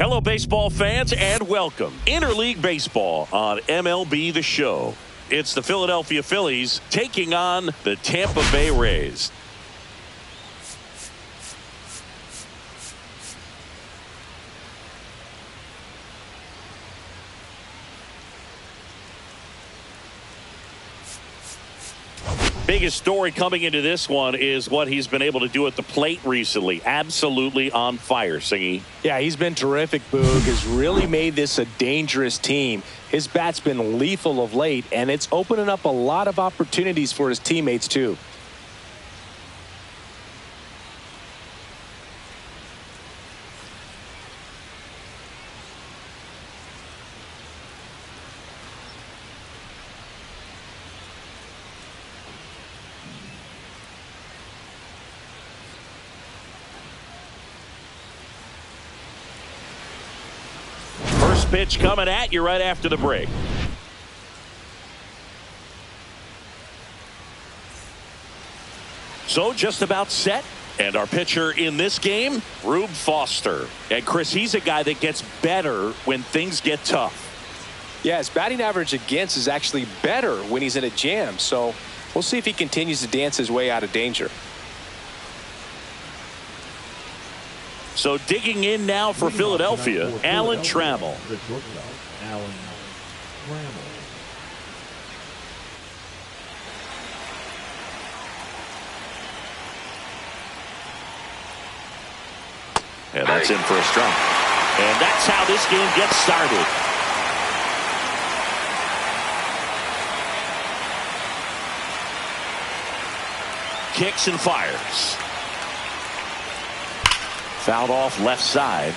Hello, baseball fans, and welcome. Interleague Baseball on MLB The Show. It's the Philadelphia Phillies taking on the Tampa Bay Rays. Biggest story coming into this one is what he's been able to do at the plate recently. Absolutely on fire, Singy. Yeah, he's been terrific, Boog. Has really made this a dangerous team. His bat's been lethal of late, and it's opening up a lot of opportunities for his teammates, too. Pitch coming at you right after the break. So just about set. And our pitcher in this game, Rube Foster. And Chris, he's a guy that gets better when things get tough. Yeah, his batting average against is actually better when he's in a jam. So we'll see if he continues to dance his way out of danger. So digging in now for Philadelphia, Alan Trammell. And that's in for a strike. And that's how this game gets started. Kicks and fires. Fouled off left side.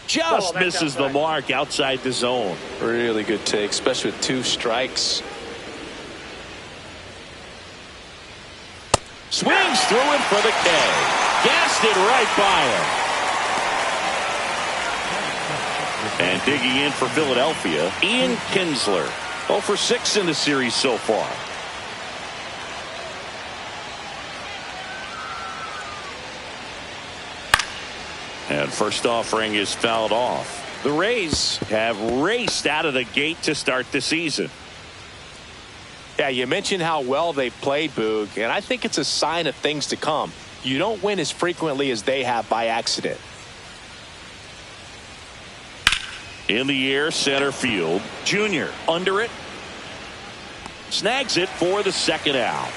Just misses the mark outside the zone. Really good take, especially with 2 strikes. Swings through it for the K. Gassed it right by him. And digging in for Philadelphia, Ian Kinsler. 0 for 6 in the series so far. And first offering is fouled off. The Rays have raced out of the gate to start the season. Yeah, you mentioned how well they've played, Boog, and I think it's a sign of things to come. You don't win as frequently as they have by accident. In the air, center field. Junior under it. Snags it for the second out.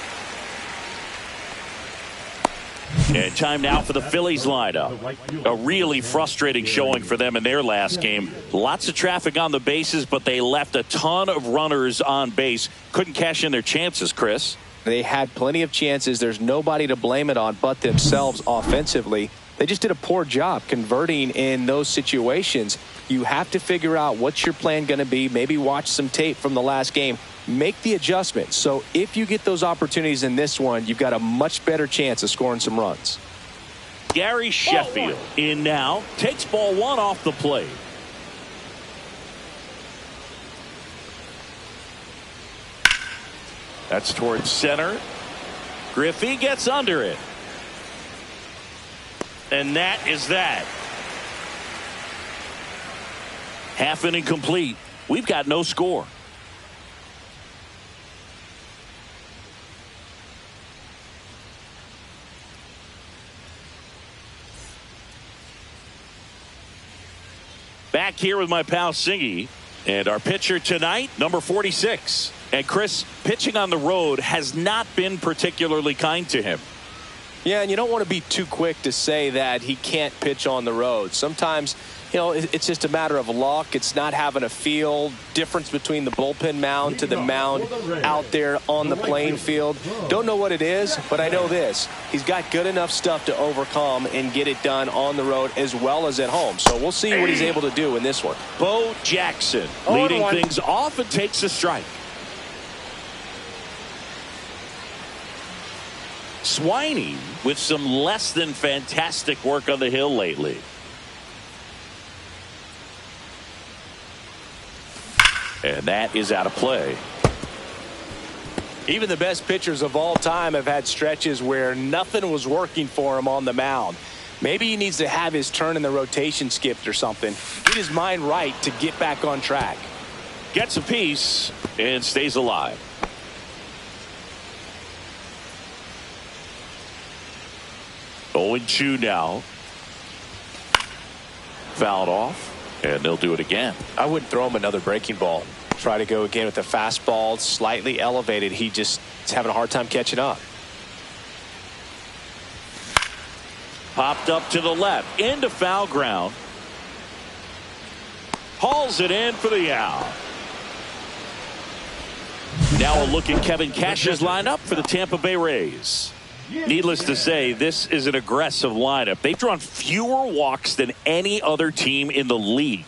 And time now for the Phillies lineup. A really frustrating showing for them in their last game. Lots of traffic on the bases, but they left a ton of runners on base. Couldn't cash in their chances, Chris. They had plenty of chances. There's nobody to blame it on but themselves offensively. They just did a poor job converting in those situations. You have to figure out what's your plan going to be. Maybe watch some tape from the last game. Make the adjustment. So if you get those opportunities in this one, you've got a much better chance of scoring some runs. Gary Sheffield in now. Takes ball 1 off the plate. That's towards center. Griffey gets under it. And that is that. Half inning complete. We've got no score. Back here with my pal Singy. And our pitcher tonight, number 46. And Chris, pitching on the road has not been particularly kind to him. Yeah, and you don't want to be too quick to say that he can't pitch on the road. Sometimes You know, it's just a matter of luck. It's not having a feel. Difference between the bullpen mound to the mound out there on the playing field. Don't know what it is, but I know this. He's got good enough stuff to overcome and get it done on the road as well as at home. So we'll see what he's able to do in this one. Bo Jackson leading things off and takes a strike. Swiney with some less than fantastic work on the hill lately. And that is out of play. Even the best pitchers of all time have had stretches where nothing was working for him on the mound. Maybe he needs to have his turn in the rotation skipped or something. Get his mind right to get back on track. Gets a piece and stays alive. Oh, 0-2 now. Fouled off. And they'll do it again. I wouldn't throw him another breaking ball. Try to go again with the fastball, slightly elevated. He just is having a hard time catching up. Popped up to the left, into foul ground. Hauls it in for the out. Now a look at Kevin Cash's lineup for the Tampa Bay Rays. Needless to say, this is an aggressive lineup. They've drawn fewer walks than any other team in the league.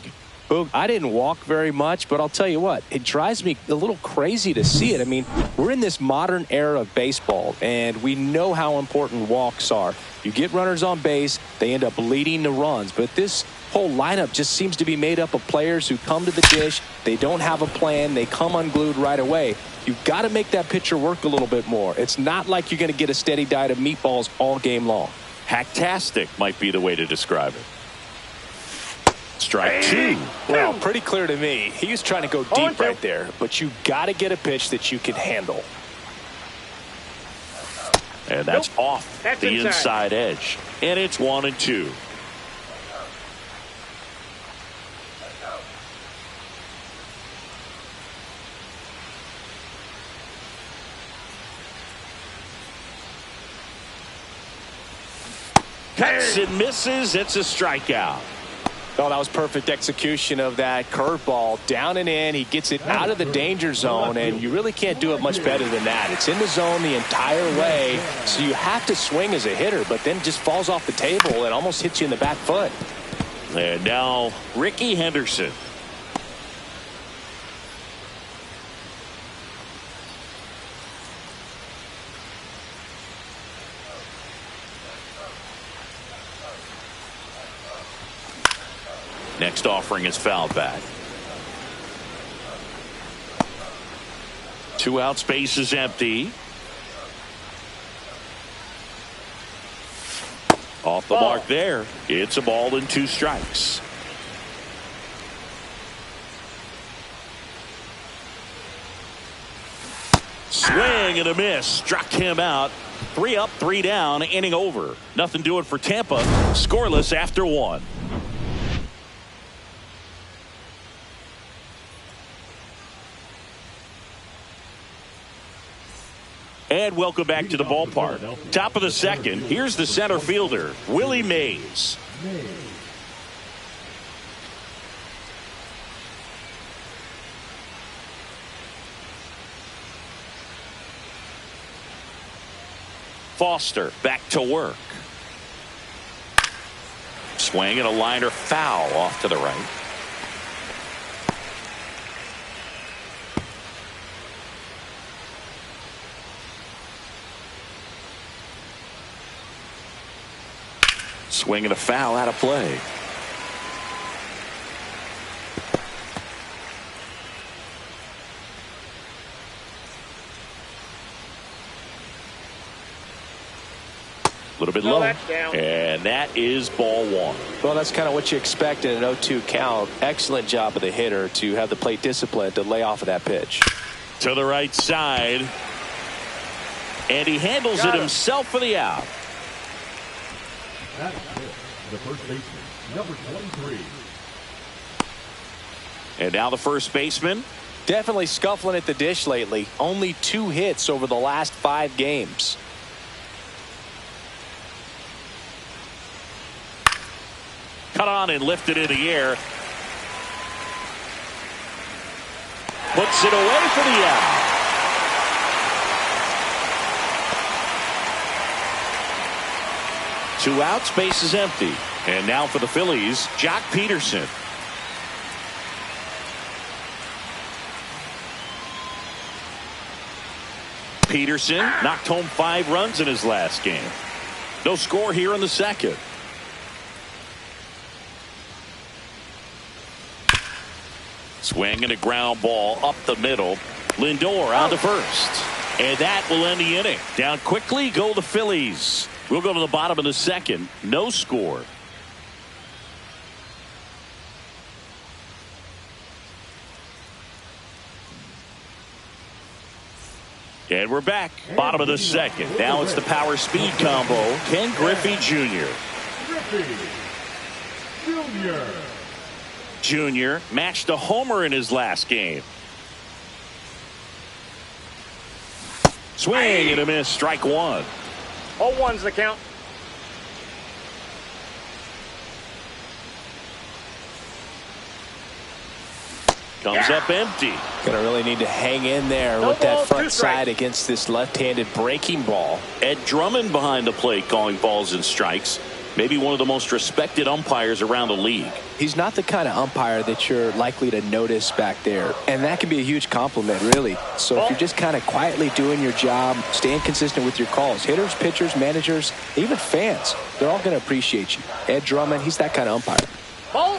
Boog, I didn't walk very much, but I'll tell you what, it drives me a little crazy to see it. I mean, we're in this modern era of baseball, and we know how important walks are. You get runners on base, they end up leading the runs. But this whole lineup just seems to be made up of players who come to the dish. They don't have a plan. They come unglued right away. You've got to make that pitcher work a little bit more. It's not like you're going to get a steady diet of meatballs all game long. Hacktastic might be the way to describe it. Strike two. Well, pretty clear to me. He was trying to go deep right there, but you got to get a pitch that you can handle. And that's off the inside edge. And it's 1-2. Cuts and misses. It's a strikeout. Oh, that was perfect execution of that curveball. Down and in. He gets it out of the danger zone, and you really can't do it much better than that. It's in the zone the entire way, so you have to swing as a hitter, but then just falls off the table and almost hits you in the back foot. And now Ricky Henderson. Next offering is fouled back. 2 out, space is empty. Off the mark there. It's a ball and 2 strikes. Swing and a miss. Struck him out. 3 up, 3 down. Inning over. Nothing doing for Tampa. Scoreless after 1. And welcome back to the ballpark. Top of the second. Here's the center fielder, Willie Mays. Foster back to work. Swing and a liner foul off to the right. Swing and a foul out of play. A little bit low. And that is ball 1. Well, that's kind of what you expect in an 0-2 count. Excellent job of the hitter to have the plate discipline to lay off of that pitch. To the right side. And he handles it himself for the out. That's the first baseman, number 23. And now the first baseman. Definitely scuffling at the dish lately. Only 2 hits over the last 5 games. cut on and lifted in the air. Puts it away for the out. Two outs, base is empty. And now for the Phillies, Jock Peterson. Peterson knocked home 5 runs in his last game. No score here in the second. Swing and a ground ball up the middle. Lindor on to first. And that will end the inning. Down quickly go the Phillies. We'll go to the bottom of the second. No score. And we're back. Bottom of the second. Now it's the power speed combo. Ken Griffey Jr. Jr. matched a homer in his last game. Swing and a miss. Strike one. 0-1's the count. Comes up empty. Gonna really need to hang in there with that front side against this left-handed breaking ball. Ed Drummond behind the plate calling balls and strikes. Maybe one of the most respected umpires around the league. He's not the kind of umpire that you're likely to notice back there. And that can be a huge compliment, really. So if you're just kind of quietly doing your job, staying consistent with your calls, hitters, pitchers, managers, even fans, they're all going to appreciate you. Ed Drummond, he's that kind of umpire.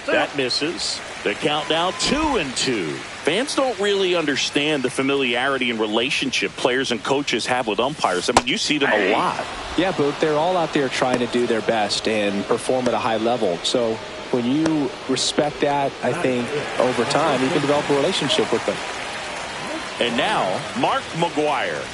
That misses. The count now 2-2. Fans don't really understand the familiarity and relationship players and coaches have with umpires. I mean, you see them a lot. Yeah, but they're all out there trying to do their best and perform at a high level. So when you respect that, I think over time you can develop a relationship with them. And now, Mark McGwire.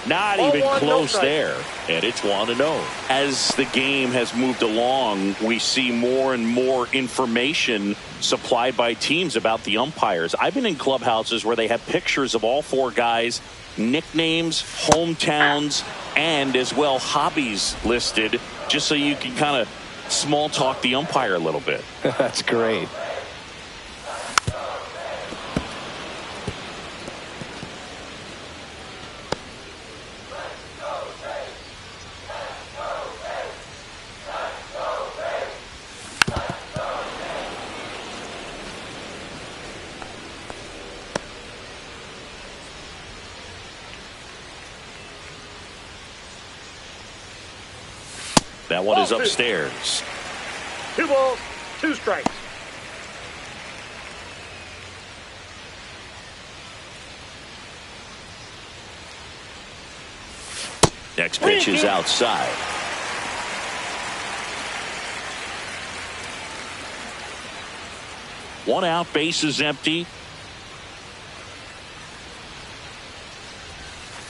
Not even close there. And it's 1-0. As the game has moved along, we see more and more information supplied by teams about the umpires. I've been in clubhouses where they have pictures of all 4 guys, nicknames, hometowns, and as well hobbies listed, just so you can kind of small talk the umpire a little bit. That's great. That one is upstairs. 2 balls, 2 strikes. Next pitch is outside. One out, base is empty.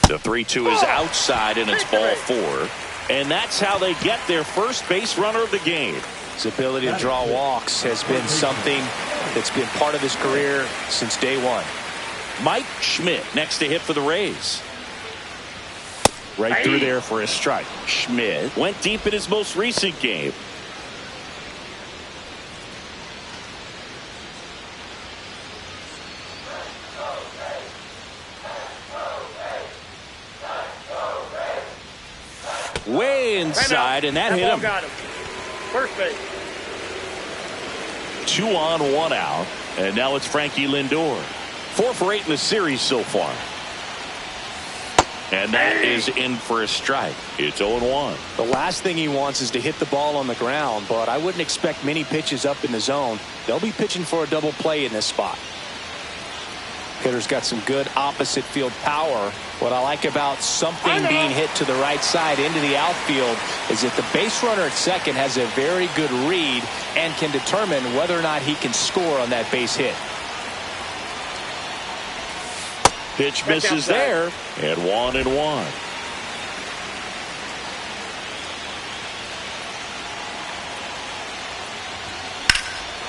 The 3-2 is outside, and it's ball 4. And that's how they get their first base runner of the game. His ability to draw walks has been something that's been part of his career since day one. Mike Schmidt next to hit for the Rays. Right through there for a strike. Schmidt went deep in his most recent game. Way inside, and that hit him. Got him. First base. 2 on, 1 out, and now it's Frankie Lindor. 4 for 8 in the series so far. And that is in for a strike. It's 0-1. The last thing he wants is to hit the ball on the ground, but I wouldn't expect many pitches up in the zone. They'll be pitching for a double play in this spot. Hitter's got some good opposite field power. What I like about something being hit to the right side into the outfield is that the base runner at second has a very good read and can determine whether or not he can score on that base hit. Pitch misses there, and 1-1.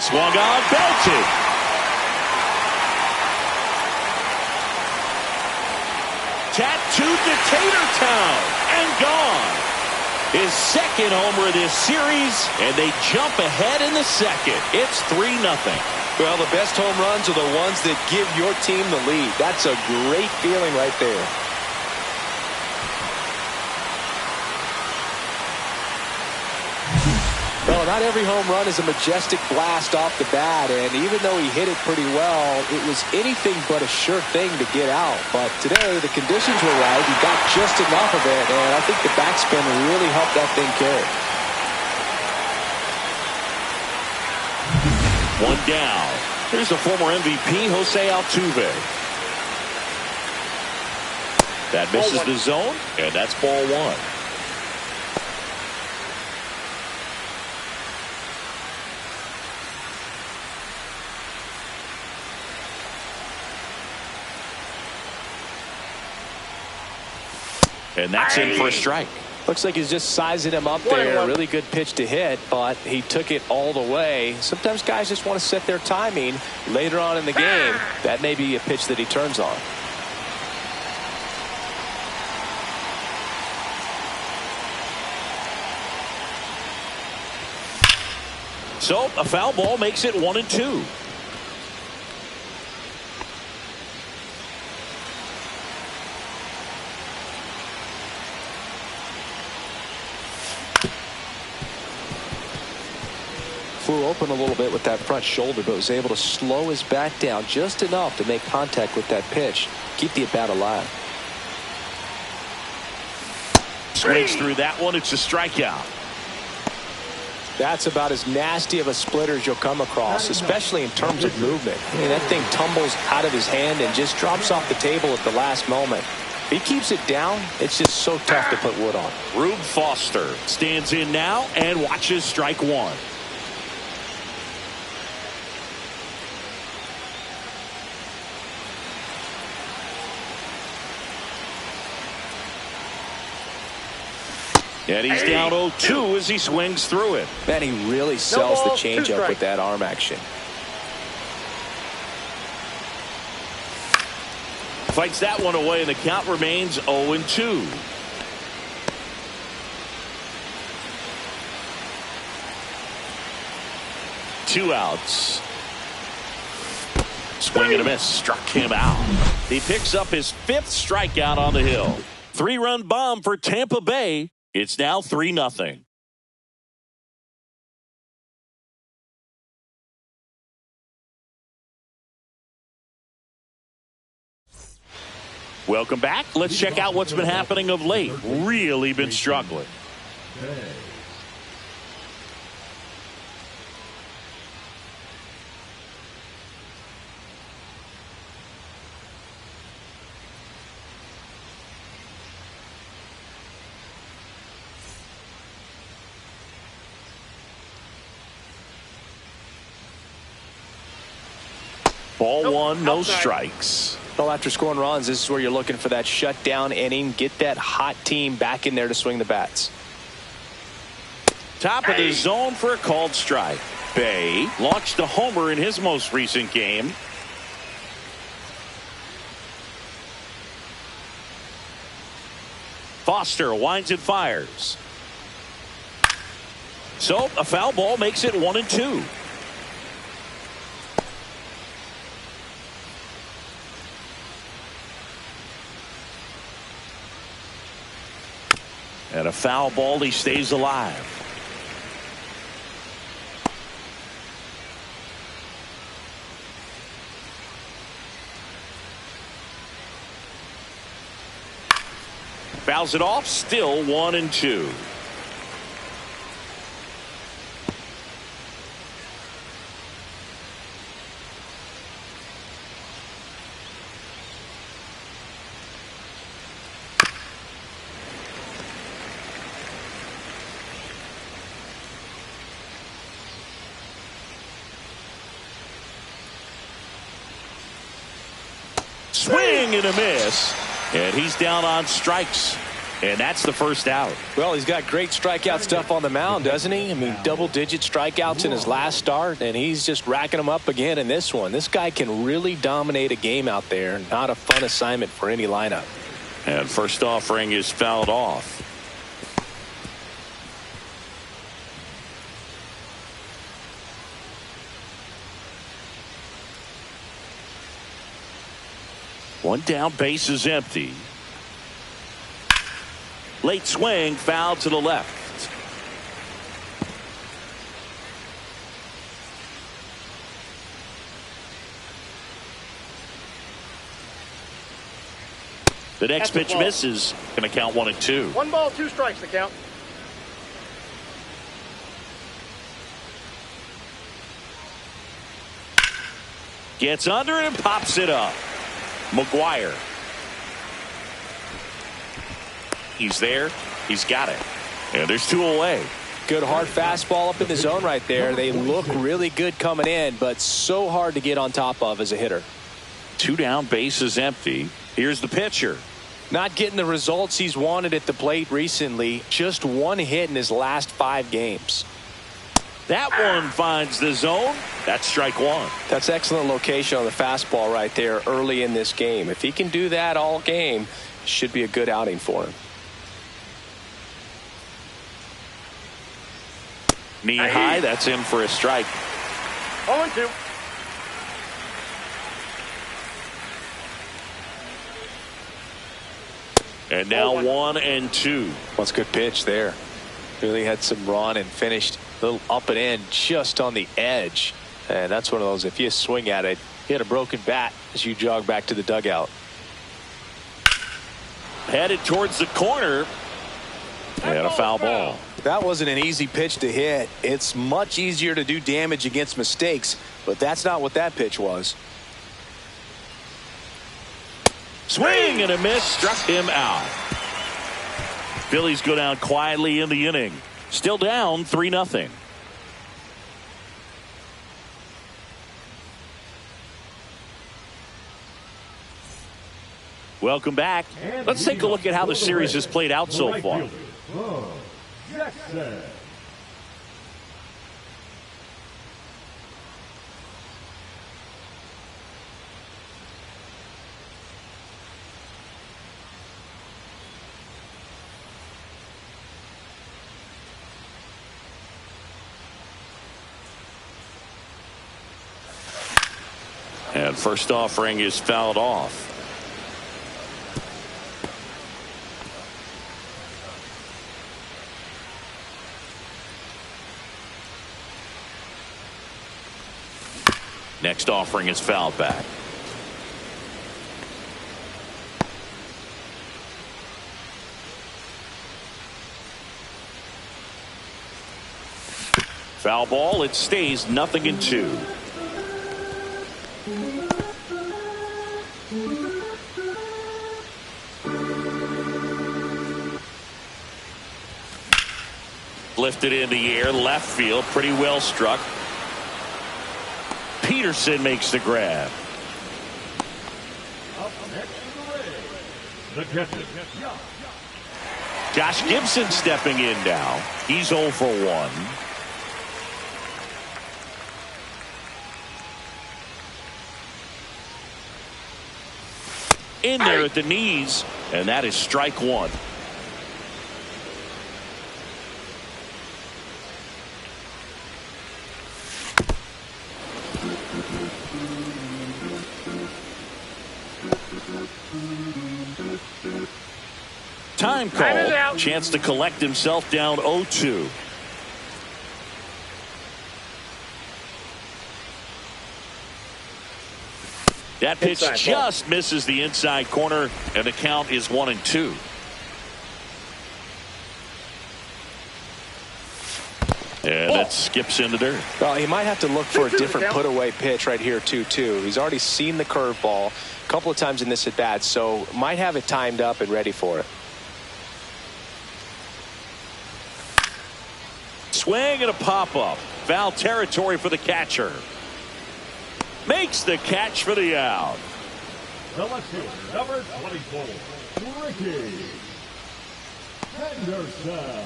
Swung on, belted. Tattooed to Tater Town and gone. His second homer of this series, and they jump ahead in the second. It's 3-0. Well, the best home runs are the ones that give your team the lead. That's a great feeling right there. Well, not every home run is a majestic blast off the bat, and even though he hit it pretty well, it was anything but a sure thing to get out. But today, the conditions were right. He got just enough of it, and I think the backspin really helped that thing carry. One down. Here's the former MVP, Jose Altuve. That misses the zone, and that's ball one. And that's in for a strike. Looks like he's just sizing him up there. Really good pitch to hit, but he took it all the way. Sometimes guys just want to set their timing later on in the game. That may be a pitch that he turns on. So a foul ball makes it 1-2. Flew open a little bit with that front shoulder, but was able to slow his bat down just enough to make contact with that pitch. Keep the at-bat alive. Swings through that one. It's a strikeout. That's about as nasty of a splitter as you'll come across, especially in terms of movement. I mean, that thing tumbles out of his hand and just drops off the table at the last moment. If he keeps it down, it's just so tough to put wood on. Rube Foster stands in now and watches strike one. And he's down 0-2 as he swings through it. Man, he really sells the changeup with that arm action. Fights that one away, and the count remains 0-2. Two outs. Swing and a miss. Struck him out. He picks up his 5th strikeout on the hill. 3-run bomb for Tampa Bay. It's now 3-0. Welcome back. Let's check out what's been happening of late. Really been struggling. Ball one, no strikes. Well, after scoring runs, this is where you're looking for that shutdown inning. Get that hot team back in there to swing the bats. Top of the zone for a called strike. Bay launched a homer in his most recent game. Foster winds and fires. So a foul ball makes it 1-2. And a foul ball, he stays alive. Fouls it off, still 1-2. Swing and a miss, and he's down on strikes, and that's the first out. Well, he's got great strikeout stuff on the mound, doesn't he? I mean, double-digit strikeouts in his last start, and he's just racking them up again in this one. This guy can really dominate a game out there. Not a fun assignment for any lineup. And first offering is fouled off. One down, base is empty. Late swing, foul to the left. The next pitch misses. Going to count 1-2. 1 ball, 2 strikes to count. Gets under it and pops it up. McGuire. He's there. He's got it. And there's 2 away. Good hard fastball up in the zone right there. They look really good coming in, but so hard to get on top of as a hitter. 2 down, base is empty. Here's the pitcher. Not getting the results he's wanted at the plate recently. Just 1 hit in his last 5 games. That one finds the zone. That's strike 1. That's excellent location on the fastball right there early in this game. If he can do that all game, it should be a good outing for him. Knee high, that's in for a strike. 0-2. And now 1-2. That's a good pitch there. Really had some run and finished a little up and in just on the edge. And that's one of those, if you swing at it, you had a broken bat as you jog back to the dugout. Headed towards the corner. And a foul ball. That wasn't an easy pitch to hit. It's much easier to do damage against mistakes, but that's not what that pitch was. Swing and a miss, struck him out. Phillies go down quietly in the inning. Still down 3-0. Welcome back. Let's take a look at how the series has played out so far. Jackson. And first offering is fouled off. Next offering is fouled back. Foul ball. It stays 0-2. Lifted in the air, left field, pretty well struck. Peterson makes the grab. Up next to the catcher. Josh Gibson stepping in now. He's 0 for 1. In there at the knees, and that is strike 1. Time call. Chance to collect himself down 0-2. That pitch just misses the inside corner, and the count is 1-2. And that skips into dirt. Well, he might have to look for a different put-away pitch right here, 2-2. He's already seen the curveball a couple of times in this at-bat, so might have it timed up and ready for it. Swing and a pop-up. Foul territory for the catcher. Makes the catch for the out. The left fielder, number 24, Ricky Henderson.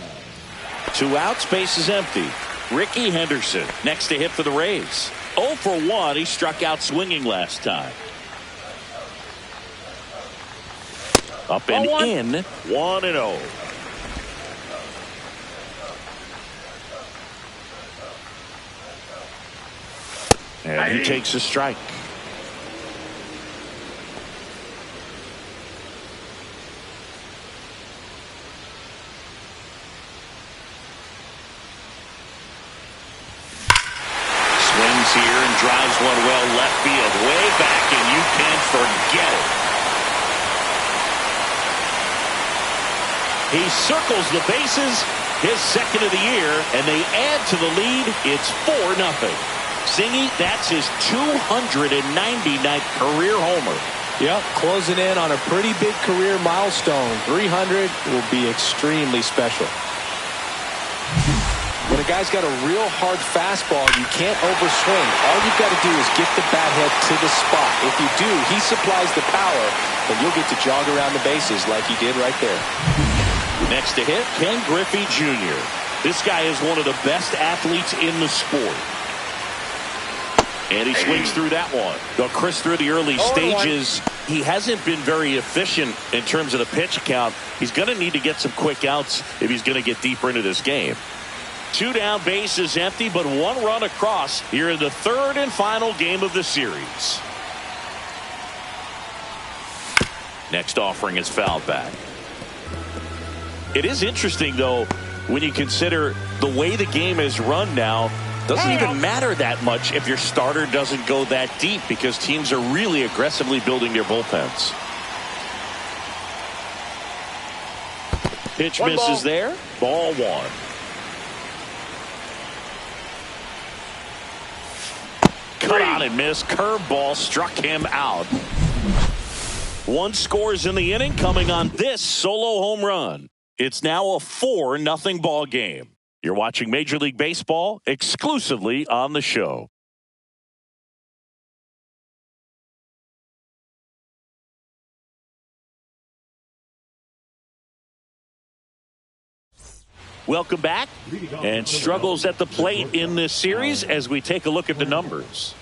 2 outs, base is empty. Ricky Henderson next to hit for the Rays. 0 for 1. He struck out swinging last time. Up and in. 1-0. And he takes a strike. drives one well left field, way back, and you can forget it. He circles the bases, his second of the year, and they add to the lead. It's 4-0. Singy, that's his 299th career homer. Yep, closing in on a pretty big career milestone. 300 will be extremely special. When a guy's got a real hard fastball, you can't overswing. All you've got to do is get the bat head to the spot. If you do, he supplies the power, and you'll get to jog around the bases like he did right there. Next to hit, Ken Griffey Jr. This guy is one of the best athletes in the sport. And he swings through that one. Though Chris, through the early stages, he hasn't been very efficient in terms of the pitch count. He's going to need to get some quick outs if he's going to get deeper into this game. 2 down, bases empty, but 1 run across here in the 3rd and final game of the series. Next offering is fouled back. It is interesting, though, when you consider the way the game is run now. Doesn't even matter that much if your starter doesn't go that deep, because teams are really aggressively building their bullpens. Pitch misses there. Ball 1. Cut on and miss. Curveball struck him out. 1 scores in the inning, coming on this solo home run. It's now a 4-0 ball game. You're watching Major League Baseball exclusively on the show. Welcome back. And struggles at the plate in this series as we take a look at the numbers.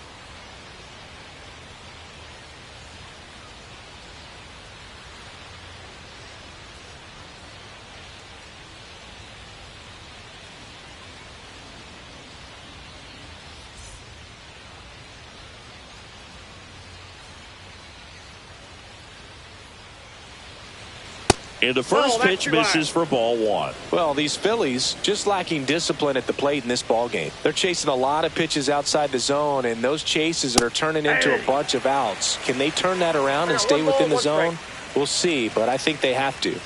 And the first pitch misses for ball 1. Well, these Phillies just lacking discipline at the plate in this ball game. They're chasing a lot of pitches outside the zone, and those chases are turning into a bunch of outs. Can they turn that around and stay within the zone? We'll see, but I think they have to.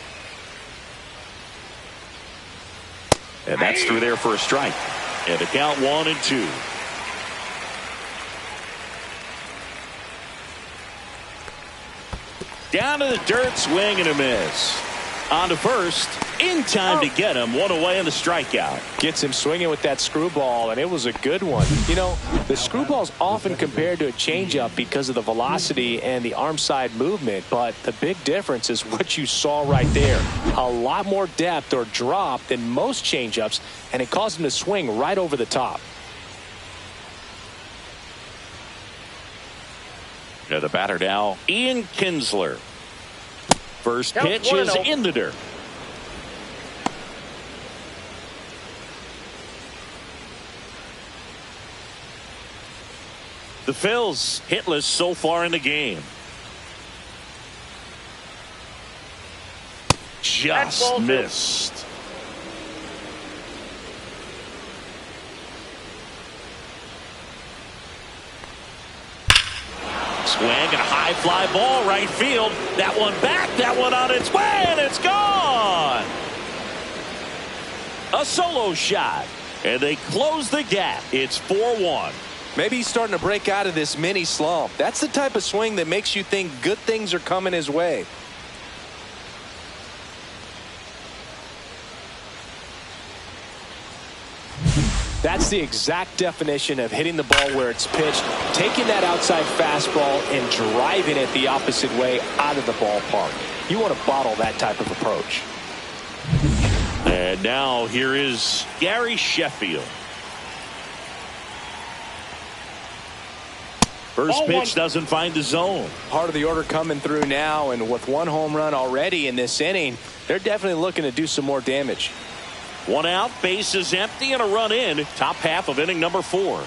And that's through there for a strike. And the count 1-2. Down to the dirt, swing and a miss. On to first, in time to get him. 1 away and the strikeout. Gets him swinging with that screwball, and it was a good one. You know, the screwball's often compared to a changeup because of the velocity and the arm side movement, but the big difference is what you saw right there. A lot more depth or drop than most changeups, and it caused him to swing right over the top. Now the batter now, Ian Kinsler. First pitch is in the dirt. The Phils hitless so far in the game. Just missed. Swing and a high fly ball right field. That one back, that one on its way, and it's gone. A solo shot, and they close the gap. It's 4-1. Maybe he's starting to break out of this mini slump. That's the type of swing that makes you think good things are coming his way. That's the exact definition of hitting the ball where it's pitched, taking that outside fastball and driving it the opposite way out of the ballpark. You want to bottle that type of approach. And now here is Gary Sheffield. First pitch doesn't find the zone. Part of the order coming through now, and with 1 home run already in this inning, they're definitely looking to do some more damage. 1 out, base is empty, and a run in. Top half of inning number 4.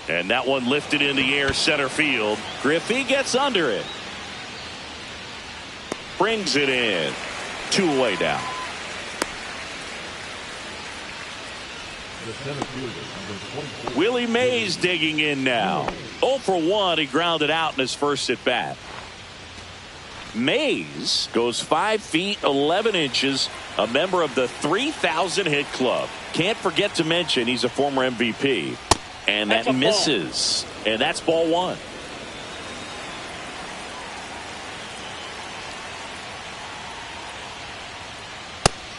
And that one lifted in the air center field. Griffey gets under it. Brings it in. 2 away now. Willie Mays digging in now. 0 for 1. He grounded out in his first at bat. Mays goes 5 feet 11 inches, a member of the 3,000 hit club. Can't forget to mention he's a former MVP. And that misses. And that's ball 1.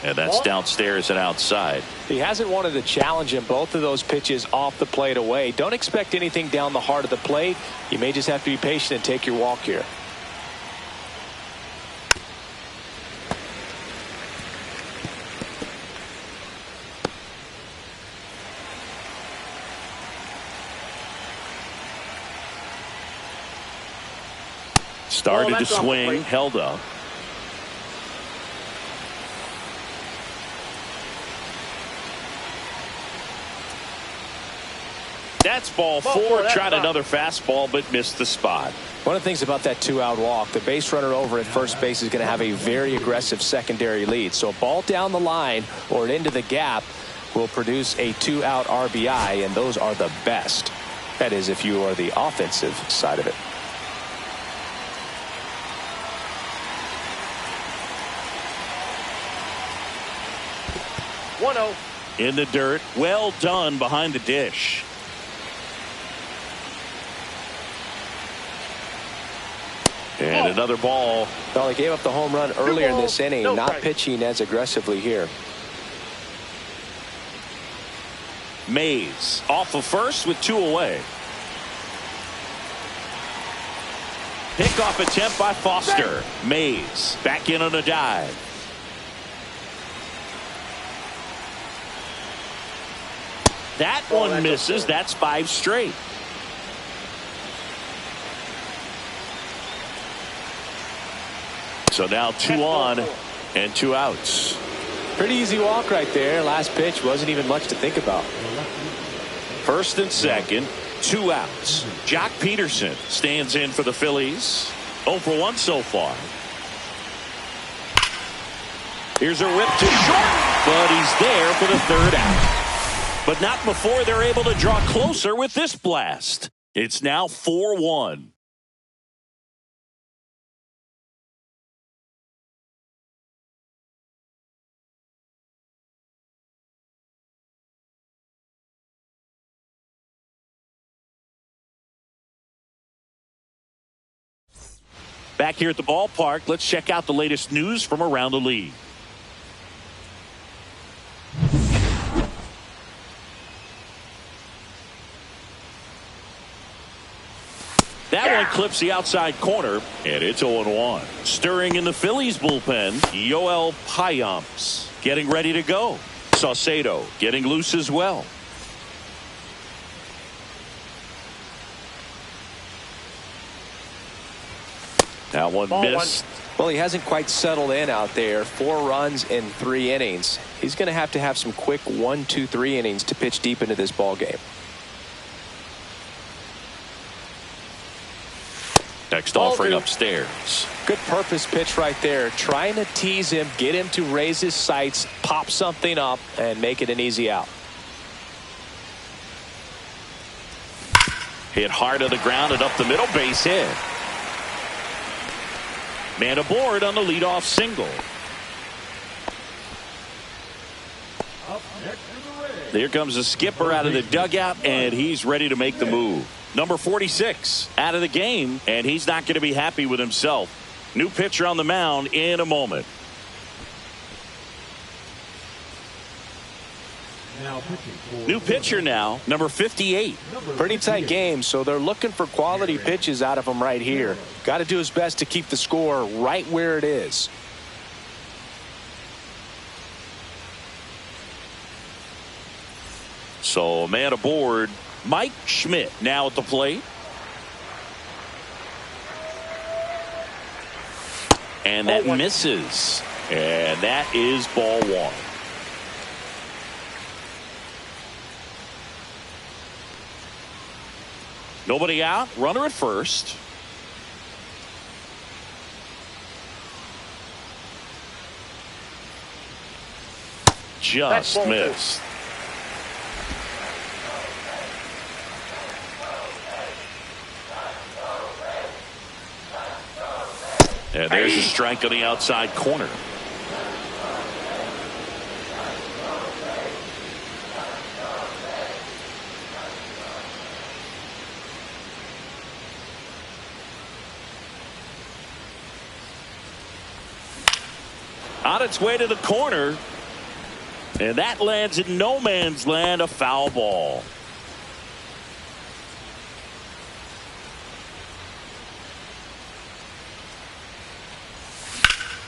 And that's downstairs and outside. He hasn't wanted to challenge him. Both of those pitches off the plate away. Don't expect anything down the heart of the plate. You may just have to be patient and take your walk here. Started to swing, held up. That's ball 4. Tried another fastball, but missed the spot. One of the things about that 2-out walk, the base runner over at first base is going to have a very aggressive secondary lead. So a ball down the line or into the gap will produce a 2-out RBI, and those are the best. That is, if you are the offensive side of it. In the dirt. Well done behind the dish. And another ball. Well, he gave up the home run earlier in this inning, not pitching as aggressively here. Mays off of first with 2 away. Pickoff attempt by Foster. Mays back in on a dive. That one misses. That's 5 straight. So now 2 on and 2 outs. Pretty easy walk right there. Last pitch wasn't even much to think about. First and second, 2 outs. Jock Peterson stands in for the Phillies. 0 for 1 so far. Here's a rip to short, but he's there for the 3rd out. But not before they're able to draw closer with this blast. It's now 4-1. Back here at the ballpark, let's check out the latest news from around the league. That one clips the outside corner, and it's 0-1. Stirring in the Phillies bullpen, Yoel Payamps getting ready to go. Saucedo getting loose as well. That one missed. Well, he hasn't quite settled in out there. 4 runs in 3 innings. He's going to have some quick 1, 2, 3 innings to pitch deep into this ball game. Next offering upstairs. Good purpose pitch right there. Trying to tease him, get him to raise his sights, pop something up, and make it an easy out. Hit hard on the ground and up the middle, base hit. Man aboard on the leadoff single. There comes the skipper out of the dugout, and he's ready to make the move. Number 46 out of the game, and he's not going to be happy with himself. New pitcher on the mound in a moment. New pitcher now, number 58. Pretty tight game, so they're looking for quality pitches out of him right here. Got to do his best to keep the score right where it is. So a man aboard, Mike Schmidt now at the plate. And that misses. And that is ball 1. Nobody out. Runner at first. Just missed. And there's a strike on the outside corner. On its way to the corner. And that lands in no man's land, a foul ball.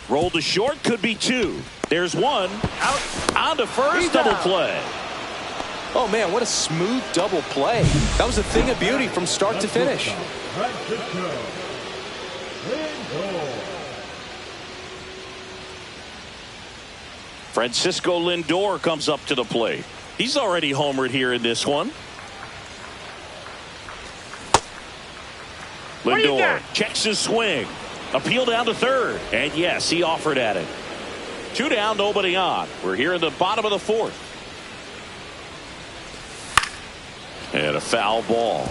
Rolled to short, could be two. There's one. Out on to first, double play. Oh, man, what a smooth double play. That was a thing of beauty from start to finish. Francisco Lindor comes up to the plate. He's already homered here in this one. Lindor checks his swing. Appeal down to third. And yes, he offered at it. 2 down, nobody on. We're here in the bottom of the fourth. And a foul ball.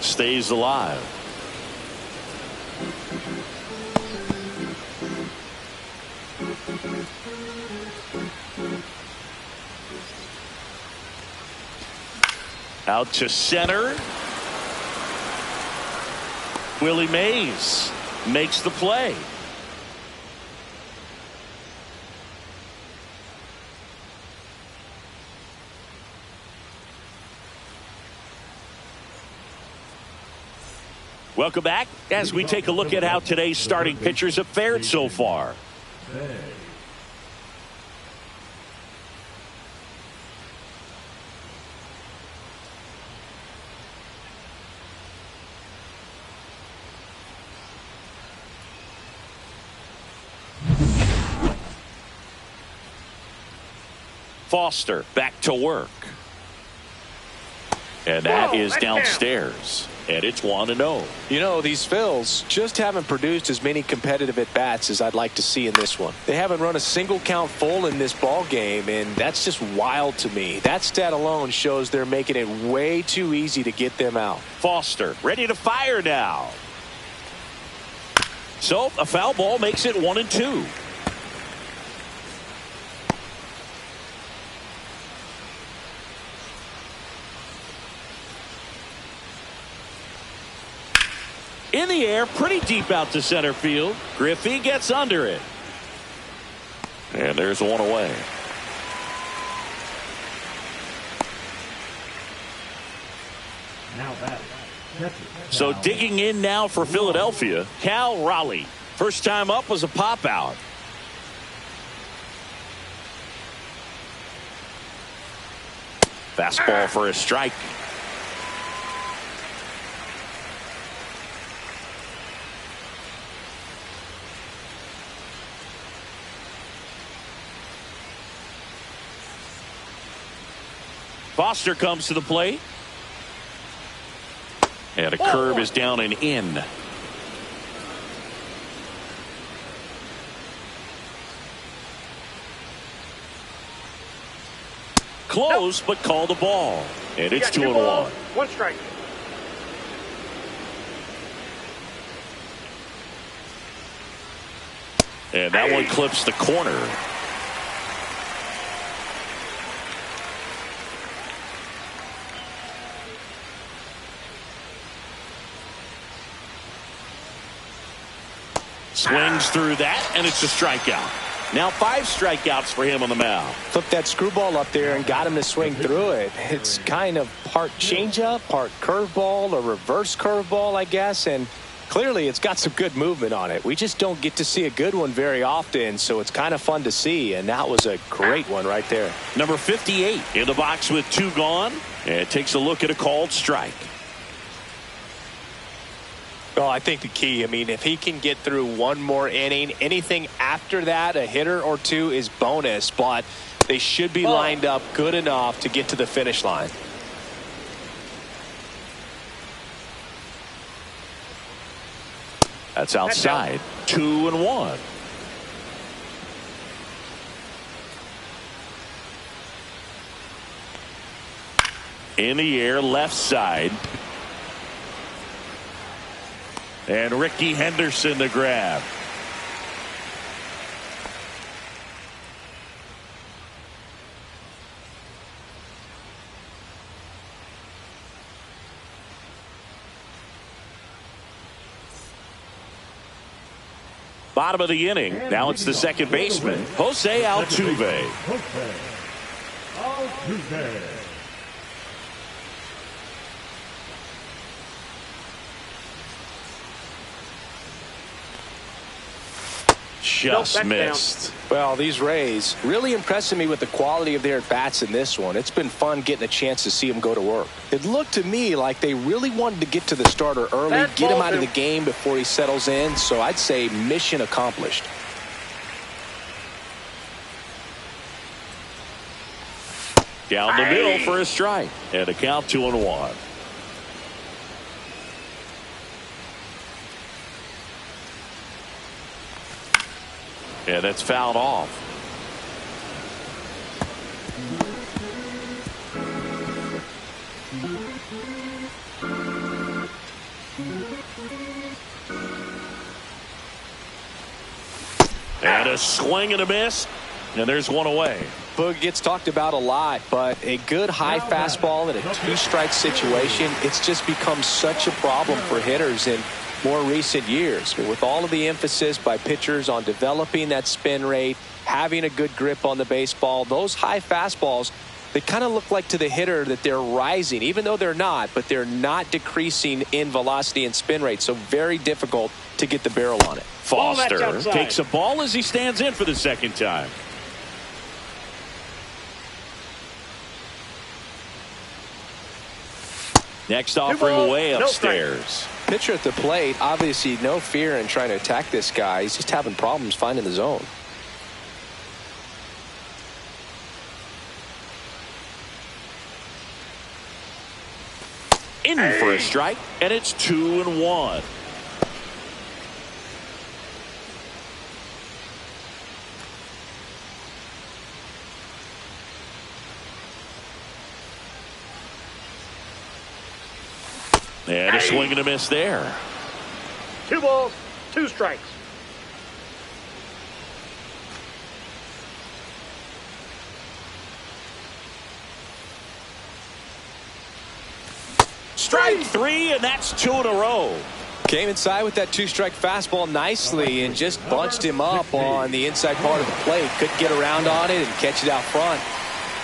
Stays alive. Out to center. Willie Mays makes the play. Welcome back as we take a look at how today's starting pitchers have fared so far. Foster back to work. And that is downstairs. And it's 1-0. You know, these Phils just haven't produced as many competitive at-bats as I'd like to see in this one. They haven't run a single count full in this ball game, and that's just wild to me. That stat alone shows they're making it way too easy to get them out. Foster ready to fire now. So a foul ball makes it 1-2. In the air, pretty deep out to center field. Griffey gets under it. And there's one away. Now that. So digging in now for Philadelphia, Cal Raleigh. First time up was a pop out. Fastball for a strike. Foster comes to the plate. And a curve is down and in. Close, but called a ball. And it's 2-1. 1 strike. And that one clips the corner. Swings through that, and it's a strikeout. Now 5 strikeouts for him on the mound. Took that screwball up there and got him to swing through it. It's kind of part changeup, part curveball, or reverse curveball, I guess. And Clearly, it's got some good movement on it. We just don't get to see a good one very often, so it's kind of fun to see, and that was a great one right there. Number 58 in the box with 2 gone, and takes a look at a called strike. Well, I think the key, I mean, if he can get through one more inning, anything after that, a hitter or 2 is bonus, but they should be lined up good enough to get to the finish line. That's outside. 2-1. In the air, left side. And Ricky Henderson the grab. Bottom of the inning. Now it's the second baseman, Jose Altuve. Just missed. Well, these Rays really impressing me with the quality of their at-bats in this one. It's been fun getting a chance to see them go to work. It looked to me like they really wanted to get to the starter early, get him out of the game before he settles in, so I'd say mission accomplished. Down the middle for a strike, and a count 2-1. And that's fouled off. And a swing and a miss, and there's one away. Boog gets talked about a lot, but a good high fastball in a 2-strike situation, it's just become such a problem for hitters in more recent years. With all of the emphasis by pitchers on developing that spin rate, having a good grip on the baseball, those high fastballs, they kind of look like to the hitter that they're rising, even though they're not, but they're not decreasing in velocity and spin rate, so very difficult to get the barrel on it. Foster takes a ball as he stands in for the second time. Next offering away upstairs. Pitcher at the plate, obviously no fear in trying to attack this guy. He's just having problems finding the zone. In for a strike, and it's 2-1. And a swing and a miss there. 2 balls, 2 strikes. Strike 3, and that's 2 in a row. Came inside with that 2-strike fastball nicely and just bunched him up on the inside part of the plate. Couldn't get around on it and catch it out front.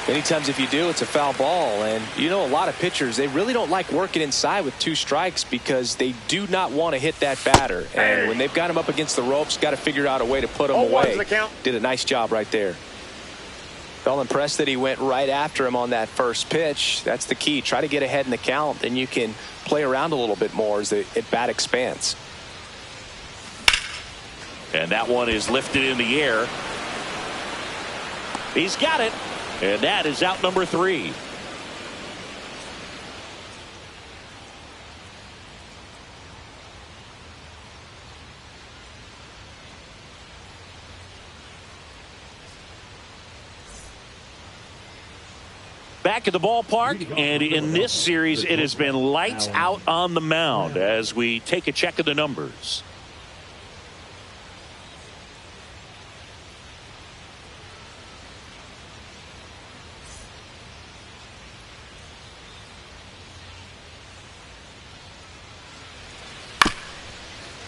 Many times if you do, it's a foul ball. And you know, a lot of pitchers, they really don't like working inside with 2 strikes because they do not want to hit that batter. And when they've got him up against the ropes, got to figure out a way to put him away. Did a nice job right there. Felt impressed that he went right after him on that first pitch. That's the key. Try to get ahead in the count, then you can play around a little bit more as the at-bat expands. And that one is lifted in the air. He's got it. And that is out number 3. Back at the ballpark, and in this series it has been lights out on the mound as we take a check of the numbers.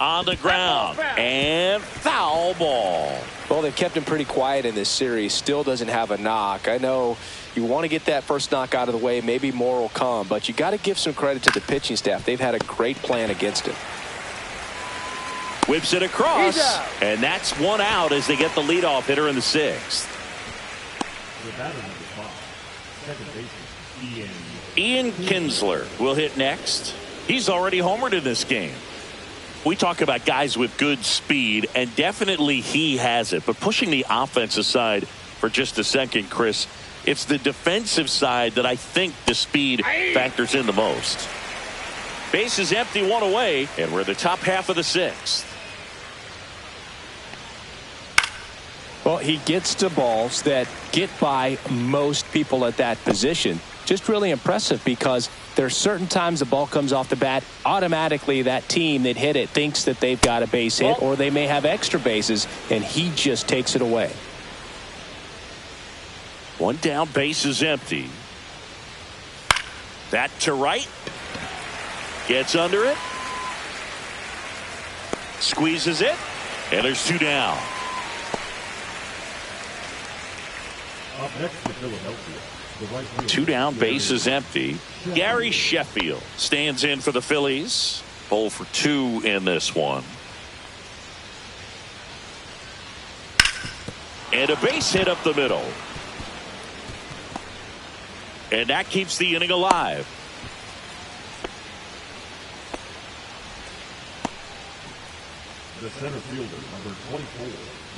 On the ground, and foul ball. Well, they've kept him pretty quiet in this series. Still doesn't have a knock. I know you want to get that first knock out of the way. Maybe more will come, but you got to give some credit to the pitching staff. They've had a great plan against him. Whips it across, and that's one out as they get the leadoff hitter in the sixth. The batter number 5, second baseman, Ian Kinsler will hit next. He's already homered in this game. We talk about guys with good speed, and definitely he has it. But pushing the offense aside for just a second, Chris, it's the defensive side that I think the speed factors in the most. Base is empty, one away, and we're in the top half of the sixth. Well, he gets to balls that get by most people at that position. Just really impressive because there's certain times the ball comes off the bat, automatically that team that hit it thinks that they've got a base hit or they may have extra bases, and he just takes it away. One down, base is empty. That to right. Gets under it. Squeezes it. And there's 2 down. up next for Philadelphia. 2 down, base is empty. Gary Sheffield stands in for the Phillies. 0 for 2 in this one. And a base hit up the middle. And that keeps the inning alive. The center fielder, number 24,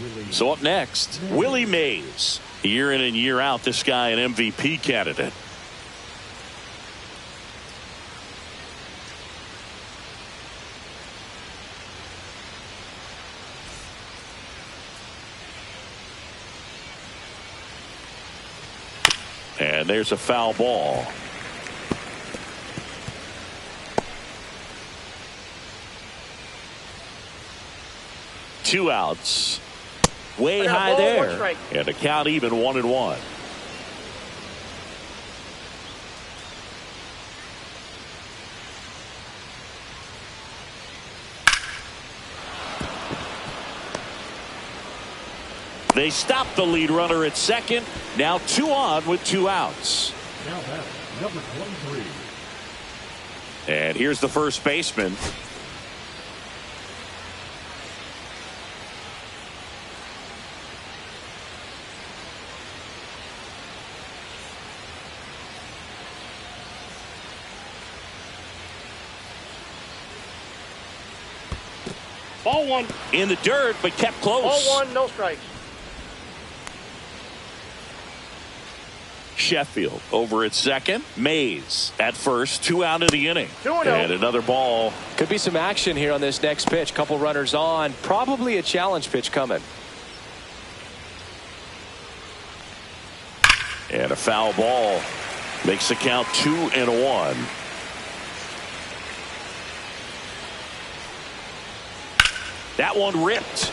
Willie. So up next, Willie Mays. Year in and year out, this guy an MVP candidate. And there's a foul ball. Two outs. Way high there. And the count even 1-1. They stop the lead runner at second. Now 2 on with 2 outs. Now batting, number 23. And here's the first baseman. Ball 1. In the dirt, but kept close. Ball 1, no strikes. Sheffield over at second. Mays at first. 2 out of the inning. 2-0. And another ball. Could be some action here on this next pitch. Couple runners on. Probably a challenge pitch coming. And a foul ball. Makes the count 2-1. That one ripped.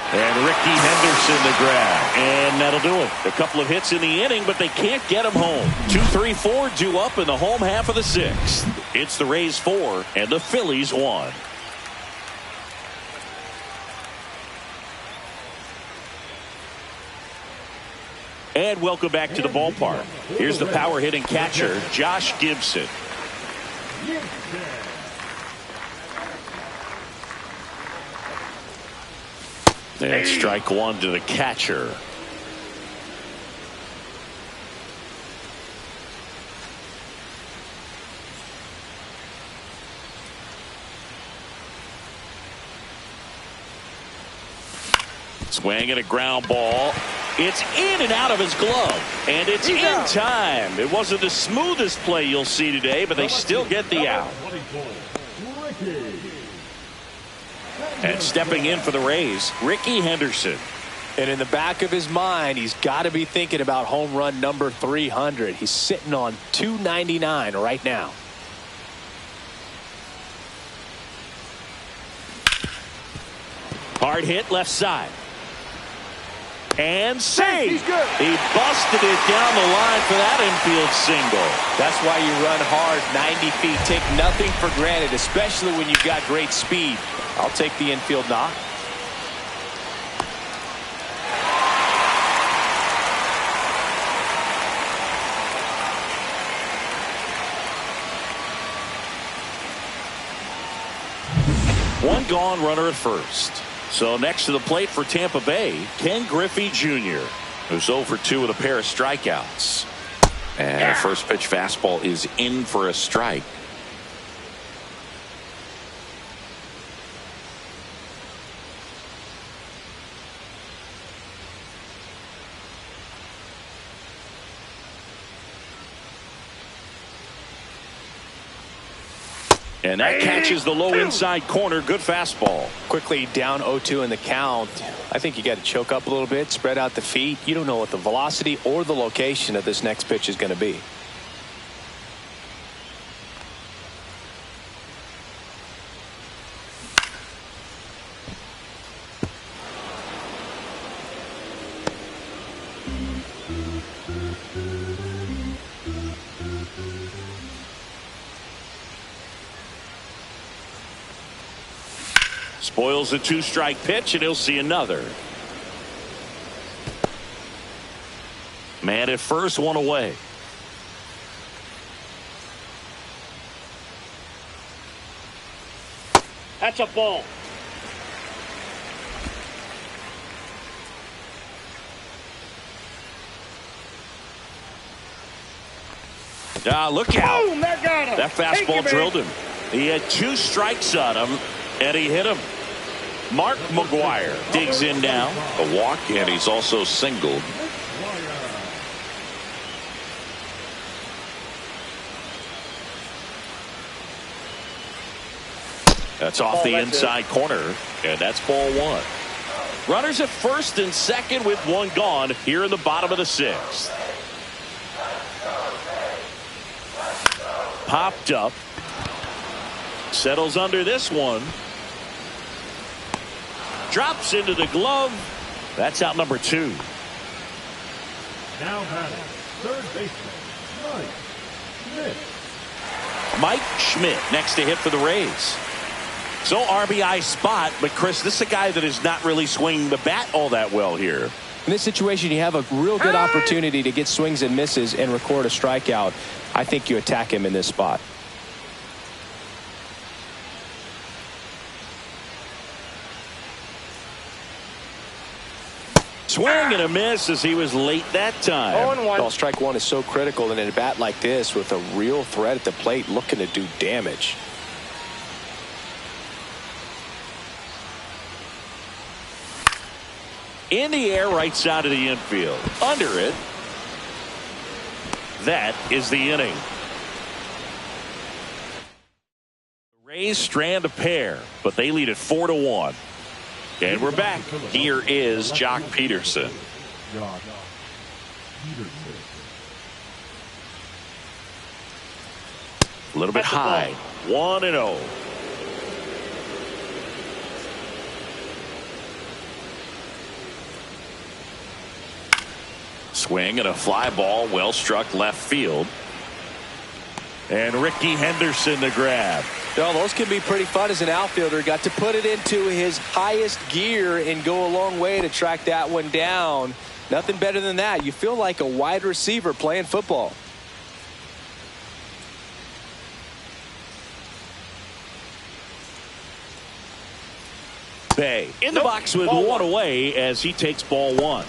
And Ricky Henderson the grab. And that'll do it. A couple of hits in the inning, but they can't get him home. 2-3-4 due up in the home half of the sixth. It's the Rays 4 and the Phillies 1. And welcome back to the ballpark. Here's the power hitting catcher, Josh Gibson. And strike 1 to the catcher. Swing and a ground ball. It's in and out of his glove. And it's in time. It wasn't the smoothest play you'll see today, but they still get the out. And stepping in for the Rays, Ricky Henderson. And in the back of his mind, he's got to be thinking about home run number 300. He's sitting on 299 right now. Hard hit left side. And saved. He busted it down the line for that infield single. That's why you run hard 90 feet. Take nothing for granted, especially when you've got great speed. I'll take the infield knock. One gone, runner at first. So next to the plate for Tampa Bay, Ken Griffey Jr., who's 0 for 2 with a pair of strikeouts. And first pitch fastball is in for a strike. And that catches the low inside corner. Good fastball. Quickly down 0-2 in the count. I think you got to choke up a little bit, spread out the feet. You don't know what the velocity or the location of this next pitch is going to be. Spoils a 2-strike pitch, and he'll see another. Man at first, one away. That's a ball. Look out. Boom, that got him. That fastball drilled him. He had 2 strikes on him, and he hit him. Mark McGuire digs in now. A walk, and he's also singled. That's off the inside corner, and that's ball 1. Runners at first and second with 1 gone here in the bottom of the 6th. Popped up. Settles under this one. Drops into the glove. That's out number 2. Now batting, third baseman, Mike Schmidt next to hit for the Rays. So RBI spot, but Chris, this is a guy that is not really swinging the bat all that well here. In this situation, you have a real good opportunity to get swings and misses and record a strikeout. I think you attack him in this spot. Swing and a miss as he was late that time. 0-1. Well, strike 1 is so critical in a bat like this with a real threat at the plate looking to do damage. In the air, right side of the infield. Under it. That is the inning. The Rays strand a pair, but they lead it 4-1. And we're back. Here is Jock Peterson. A little bit high. 1-0. Swing and a fly ball, well struck left field. And Ricky Henderson to grab. Well, those can be pretty fun as an outfielder. Got to put it into his highest gear and go a long way to track that one down. Nothing better than that. You feel like a wide receiver playing football. Bay in the box with 1 away as he takes ball 1.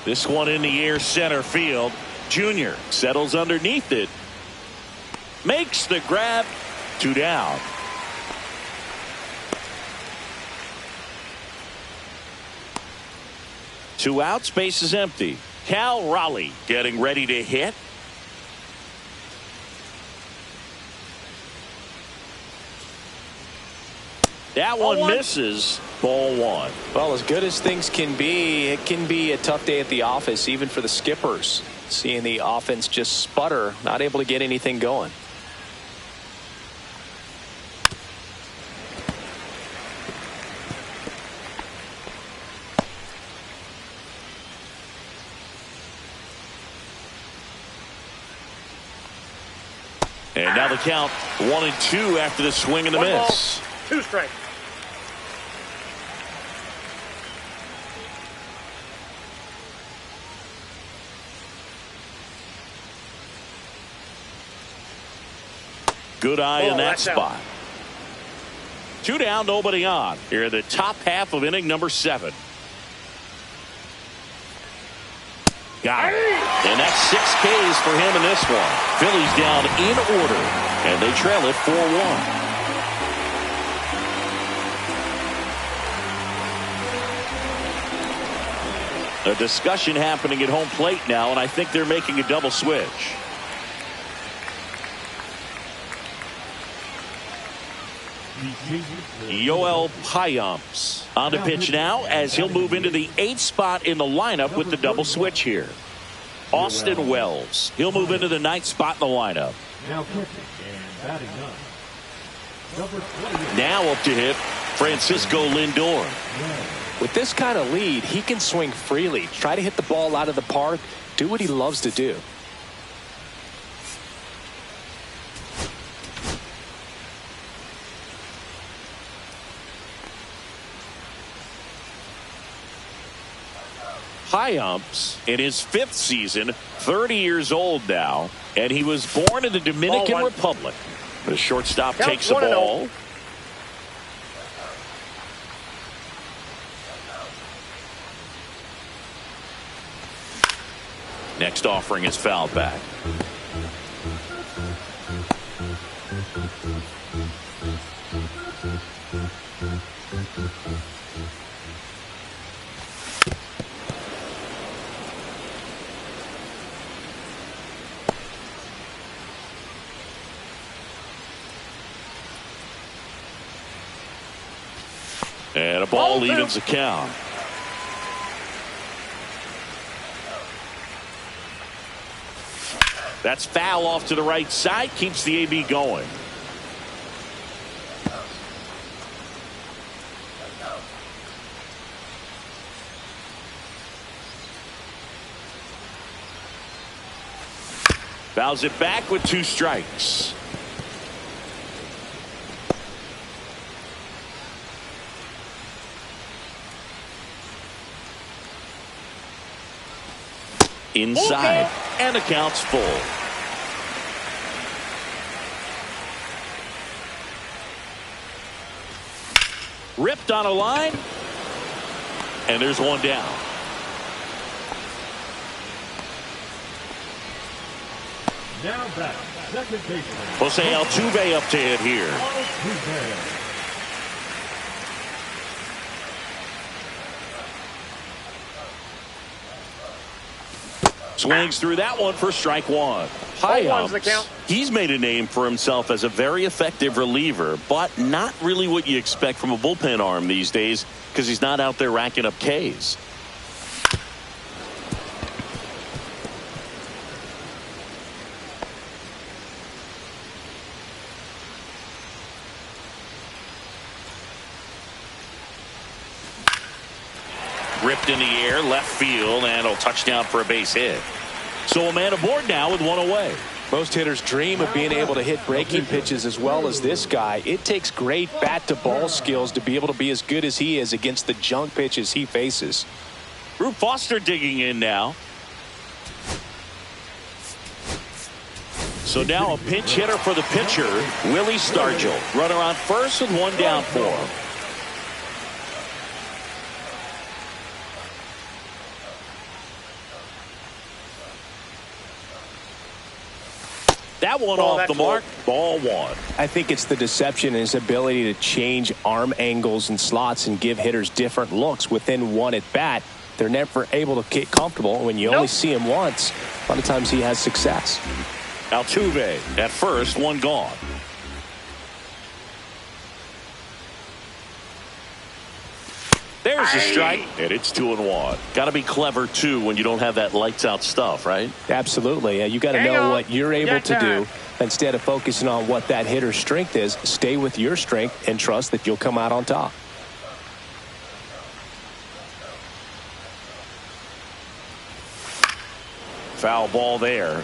This one in the air, center field. Junior settles underneath it. Makes the grab. 2 down. Two outs, base is empty. Cal Raleigh getting ready to hit. That one misses. Ball 1. Well, as good as things can be, it can be a tough day at the office, even for the skippers. Seeing the offense just sputter, not able to get anything going. And now the count 1-2 after the swing and the miss. 2 strikes. Good eye in that that's out. spot. 2 down, nobody on. Here in the top half of inning number 7. Got it. And that's 6 Ks for him in this one. Phillies down in order, and they trail it 4-1. A discussion happening at home plate now, and I think they're making a double switch. Yoel Payamps on the pitch now as he'll move into the 8th spot in the lineup with the double switch here. Austin Wells, he'll move into the 9th spot in the lineup. Now pitching and batting up. Number 28. Now up to hit Francisco Lindor. With this kind of lead, he can swing freely, try to hit the ball out of the park, do what he loves to do. Payamps in his 5th season, 30 years old now, and he was born in the Dominican Republic. The shortstop takes the ball. Next offering is fouled back. And a ball evens the count. That's foul off to the right side. Keeps the AB going. Fouls it back with 2 strikes. Inside, and the count's full. Ripped on a line, and there's one down. Now back, second baseman. Jose Altuve up to hit here. Altuve. Swings through that one for strike 1. One's the count. He's made a name for himself as a very effective reliever, but not really what you expect from a bullpen arm these days because he's not out there racking up Ks. Ripped in the air, left field, and a touchdown for a base hit. So a man aboard now with 1 away. Most hitters dream of being able to hit breaking pitches as well as this guy. It takes great bat-to-ball skills to be able to be as good as he is against the junk pitches he faces. Drew Foster digging in now. So now a pinch hitter for the pitcher, Willie Stargell. Runner on first with 1 down for him. That one off the mark. Ball 1. I think it's the deception in his ability to change arm angles and slots and give hitters different looks within 1 at bat. They're never able to get comfortable. When you only see him once, a lot of times he has success. Altuve at first, 1 gone. There's a strike, and it's 2-1. Got to be clever, too, when you don't have that lights-out stuff, right? Absolutely. You got to know what you're able to do. Instead of focusing on what that hitter's strength is, stay with your strength and trust that you'll come out on top. Foul ball there.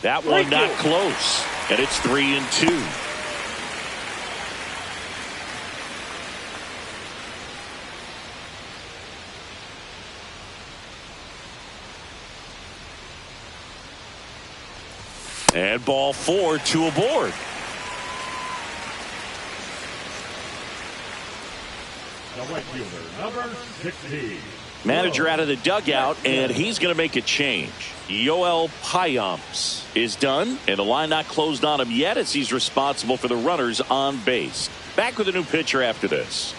That one not close, and it's 3-2. And ball 4, 2 aboard. The right fielder, number 16. Manager out of the dugout, and he's going to make a change. Yoel Payamps is done, and the line not closed on him yet as he's responsible for the runners on base. Back with a new pitcher after this.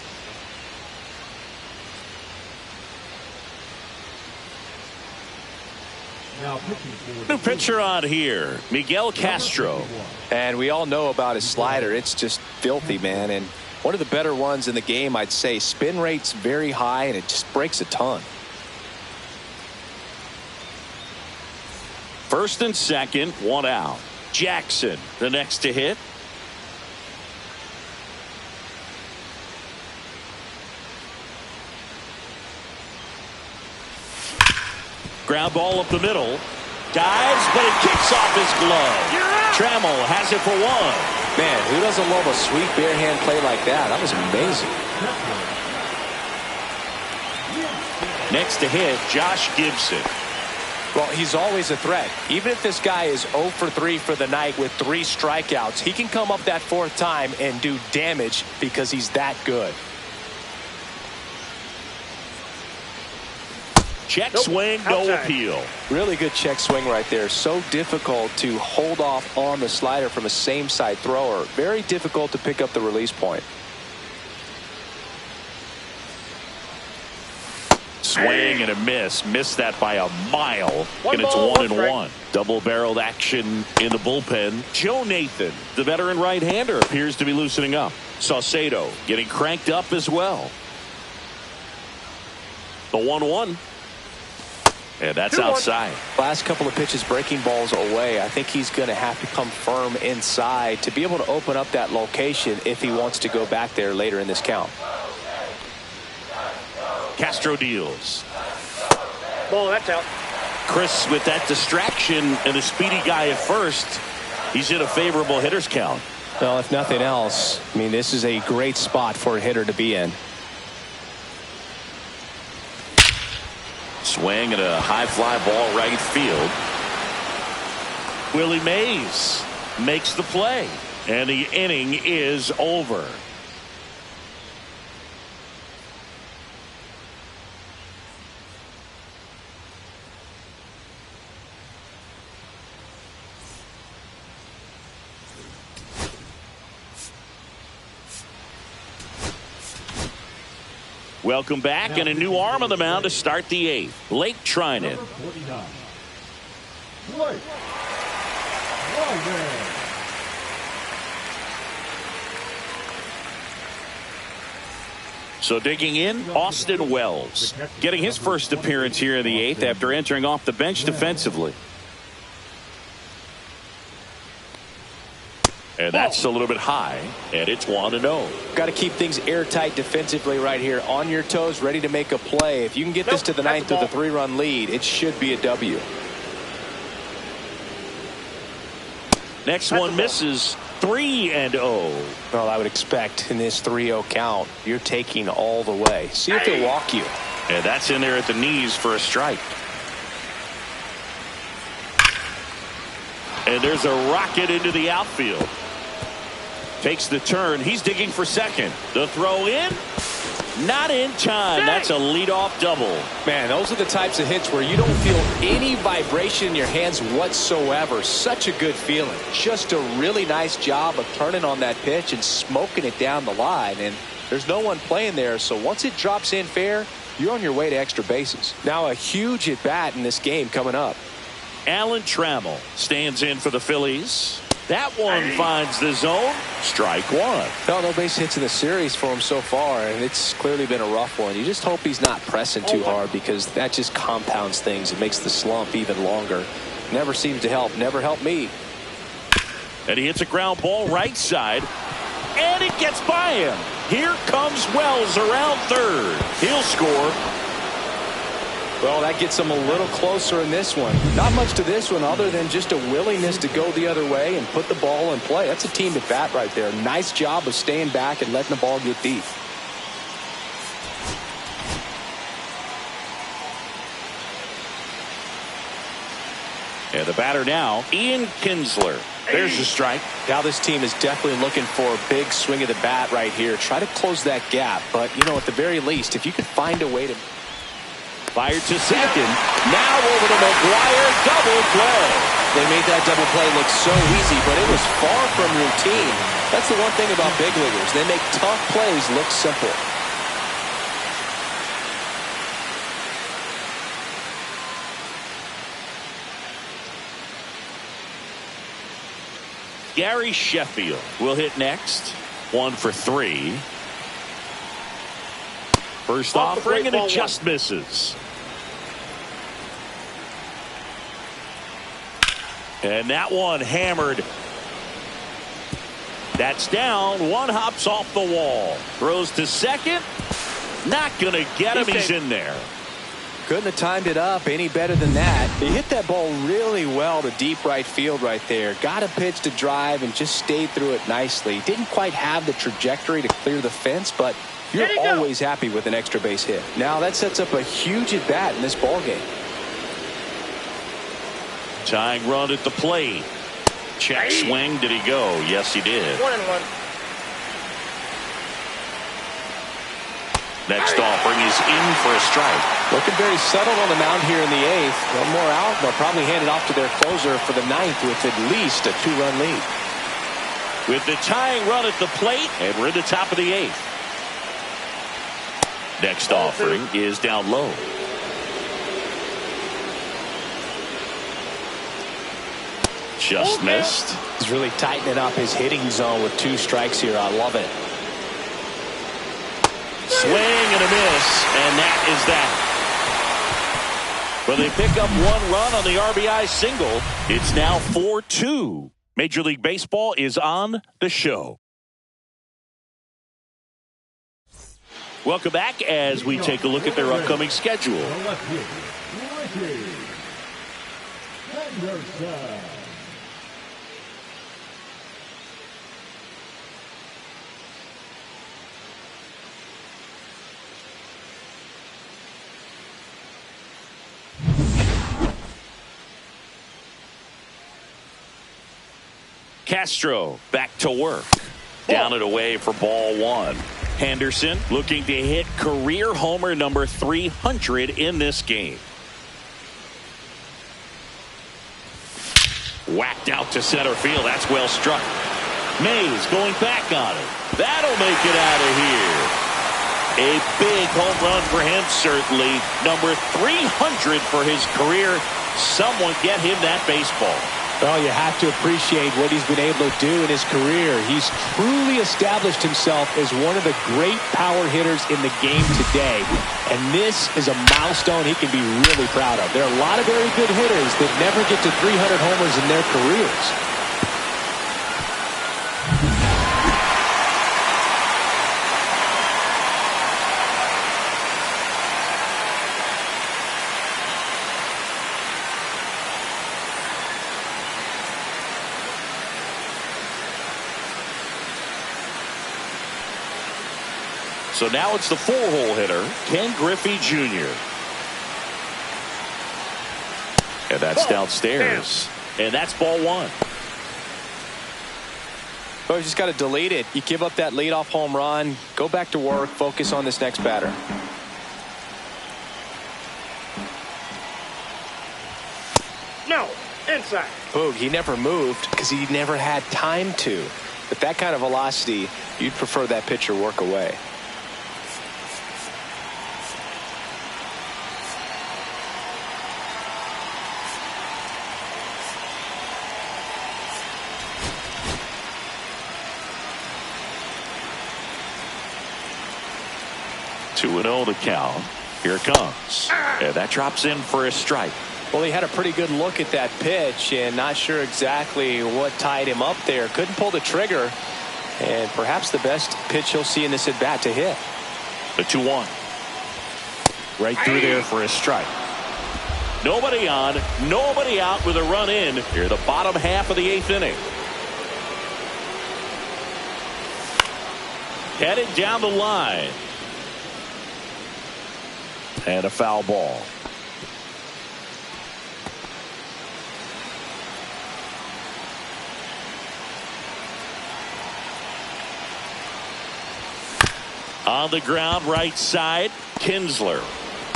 New pitcher on here, Miguel Castro. And we all know about his slider. It's just filthy, man. And one of the better ones in the game, I'd say. Spin rate's very high, and it just breaks a ton. First and second, 1 out. Jackson, the next to hit. Ground ball up the middle. Dives, but it kicks off his glove. Trammell has it for 1. Man, who doesn't love a sweet bare hand play like that? That was amazing. Next to hit, Josh Gibson. Well, he's always a threat. Even if this guy is 0 for 3 for the night with 3 strikeouts, he can come up that 4th time and do damage because he's that good. Check swing, no appeal. Really good check swing right there. So difficult to hold off on the slider from a same side thrower. Very difficult to pick up the release point. Swing and a miss. Missed that by a mile. One And it's ball, 1-1. Double-barreled action in the bullpen. Joe Nathan, the veteran right-hander, appears to be loosening up. Saucedo getting cranked up as well. The 1-1. And that's outside. Last couple of pitches breaking balls away. I think he's going to have to come firm inside to be able to open up that location if he wants to go back there later in this count. Castro deals. Ball, that's out. Chris with that distraction and a speedy guy at first. He's in a favorable hitter's count. Well, if nothing else, I mean, this is a great spot for a hitter to be in. Swing and a high fly ball right field. Willie Mays makes the play, and the inning is over. Welcome back, and a new arm on the mound to start the 8th. Blake Trinan. So digging in, Austin Wells, getting his first appearance here in the 8th after entering off the bench defensively. And that's a little bit high, and it's 1-0. Got to keep things airtight defensively right here. On your toes, ready to make a play. If you can get this to the 9th with a 3-run lead, it should be a W. Next one misses. 3-0. Well, I would expect in this 3-0 count, you're taking all the way. See if he'll walk you. And that's in there at the knees for a strike. And there's a rocket into the outfield. Takes the turn. He's digging for second. The throw in. Not in time. That's a leadoff double. Man, those are the types of hits where you don't feel any vibration in your hands whatsoever. Such a good feeling. Just a really nice job of turning on that pitch and smoking it down the line. And there's no one playing there, so once it drops in fair, you're on your way to extra bases. Now a huge at-bat in this game coming up. Alan Trammell stands in for the Phillies. That one finds the zone. Strike 1. No base hits in the series for him so far, and it's clearly been a rough one. You just hope he's not pressing too hard because that just compounds things. It makes the slump even longer. Never seems to help. Never helped me. And he hits a ground ball right side, and it gets by him. Here comes Wells around third. He'll score. Well, that gets them a little closer in this one. Not much to this one other than just a willingness to go the other way and put the ball in play. That's a team at bat right there. Nice job of staying back and letting the ball get deep. And the batter now, Ian Kinsler. There's the strike. Now this team is definitely looking for a big swing of the bat right here. Try to close that gap. But, you know, at the very least, if you could find a way to... Fired to second. Now over to McGuire. Double play. They made that double play look so easy, but it was far from routine. That's the one thing about big leaguers. They make tough plays look simple. Gary Sheffield will hit next. 1 for 3. First offering, and it just misses. And that one hammered. That's down. One hops off the wall. Throws to second. Not going to get him. He's in there. Couldn't have timed it up any better than that. He hit that ball really well to deep right field right there. Got a pitch to drive and just stayed through it nicely. Didn't quite have the trajectory to clear the fence, but you're always happy with an extra base hit. Now that sets up a huge at bat in this ball game. Tying run at the plate. Check swing. Did he go? Yes, he did. 1-1. Next offering is in for a strike. Looking very settled on the mound here in the 8th. One more out. They'll probably hand it off to their closer for the 9th with at least a 2-run lead. With the tying run at the plate, and we're at the top of the 8th. Next offering is down low. Just missed. He's really tightening up his hitting zone with 2 strikes here. I love it. Swing and a miss, and that is that. Well, they pick up 1 run on the RBI single. It's now 4-2. Major League Baseball is on the show. Welcome back as we take a look at their upcoming schedule. Castro back to work. Down and away for ball 1. Henderson looking to hit career homer number 300 in this game. Whacked out to center field. That's well struck. Mays going back on it. That'll make it out of here. A big home run for him, certainly. Number 300 for his career. Someone get him that baseball. Well, you have to appreciate what he's been able to do in his career. He's truly established himself as one of the great power hitters in the game today. And this is a milestone he can be really proud of. There are a lot of very good hitters that never get to 300 homers in their careers. So now it's the 4-hole hitter, Ken Griffey Jr. And that's downstairs. And that's ball 1. Well, you just got to delete it. You give up that leadoff home run, go back to work, focus on this next batter. No, inside. Boog, he never moved because he never had time to. With that kind of velocity, you'd prefer that pitcher work away. Two and 0 to count. Here it comes. And that drops in for a strike. Well, he had a pretty good look at that pitch and not sure exactly what tied him up there. Couldn't pull the trigger. And perhaps the best pitch he'll see in this at bat to hit. The 2-1. Right through there for a strike. Nobody on, nobody out with a run in here, the bottom half of the 8th inning. Headed down the line. And a foul ball. On the ground, right side, Kinsler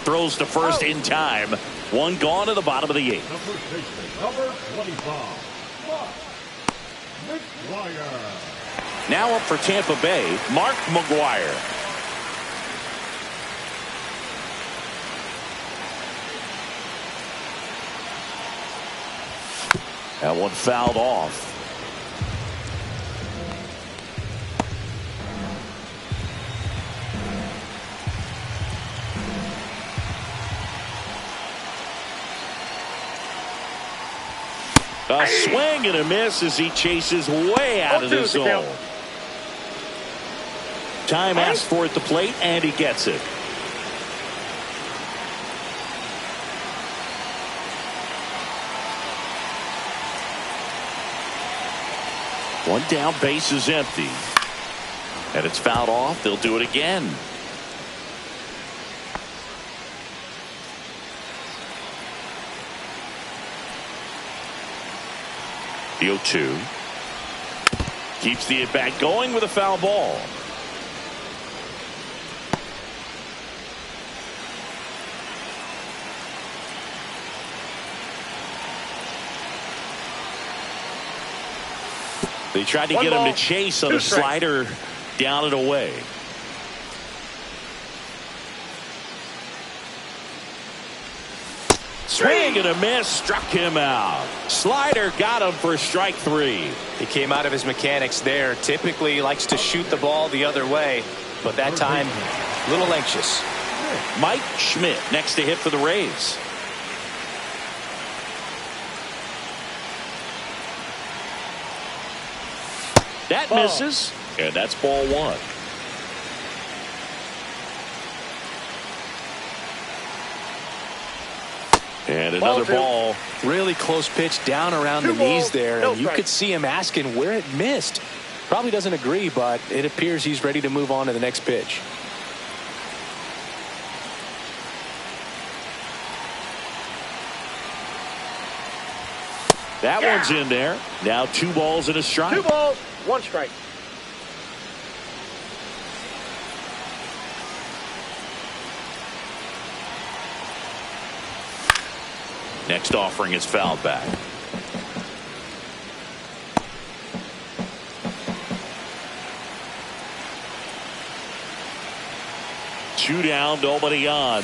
throws to first in time. One gone to the bottom of the eighth. The first baseman, number 25, Mark McGwire. Now up for Tampa Bay, Mark McGwire. That one fouled off. A swing and a miss as he chases way out of the zone. Time asked for at the plate, and he gets it. One down, base is empty. And it's fouled off. They'll do it again. The 0-2. Keeps the at-bat going with a foul ball. They tried to get him to chase on a slider down and away. Swing and a miss, struck him out. Slider got him for strike three. He came out of his mechanics there. Typically he likes to shoot the ball the other way, but that time a little anxious. Mike Schmidt next to hit for the Rays. That misses, and that's ball one. And another ball. Really close pitch down around the knees there. And you could see him asking where it missed. Probably doesn't agree, but it appears he's ready to move on to the next pitch. That one's in there. Now 2 balls and a strike. 2 balls, 1 strike. Next offering is fouled back. Two down, nobody on.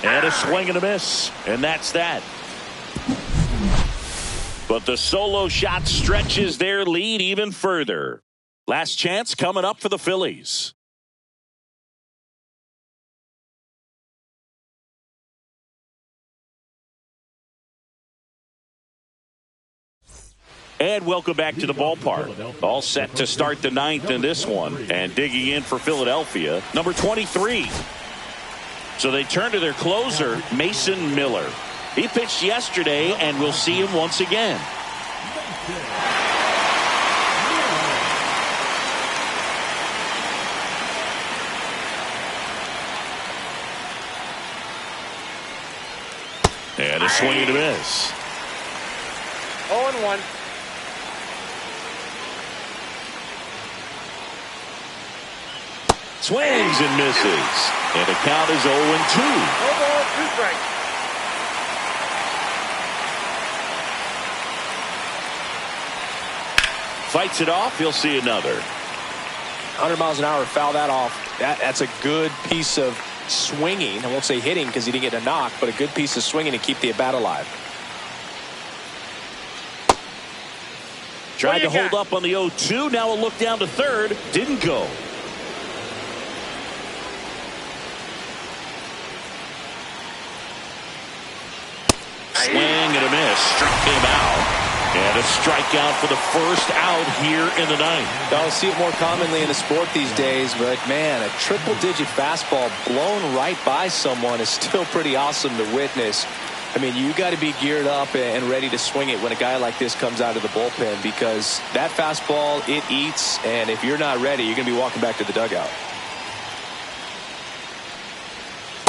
And a swing and a miss. And that's that. But the solo shot stretches their lead even further. Last chance coming up for the Phillies. And welcome back to the ballpark. All set to start the 9th in this one. And digging in for Philadelphia, number 23. So they turn to their closer, Mason Miller. He pitched yesterday, and we'll see him once again. And a swing and a miss. 0-1. Swings and misses. And the count is 0-2. 0 balls, 2 strikes. Fights it off. He'll see another. 100 miles an hour, foul that off. That's a good piece of swinging. I won't say hitting because he didn't get a knock, but a good piece of swinging to keep the at bat alive. Tried to hold up on the 0-2. Now a look down to third. Didn't go. Swing and a miss. Struck him out. And a strikeout for the first out here in the 9th. I'll see it more commonly in the sport these days, but man, a triple-digit fastball blown right by someone is still pretty awesome to witness. I mean, you got to be geared up and ready to swing it when a guy like this comes out of the bullpen, because that fastball, it eats, and if you're not ready, you're going to be walking back to the dugout.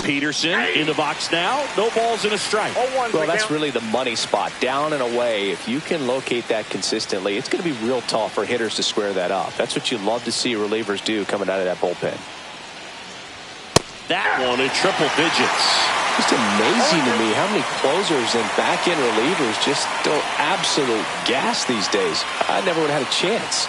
Peterson in the box now. No balls and a strike. Well, that's really the money spot. Down and away. If you can locate that consistently, it's going to be real tough for hitters to square that up. That's what you love to see relievers do coming out of that bullpen. that one in triple digits. Just amazing to me how many closers and back-end relievers just go absolute gas these days. I never would have had a chance.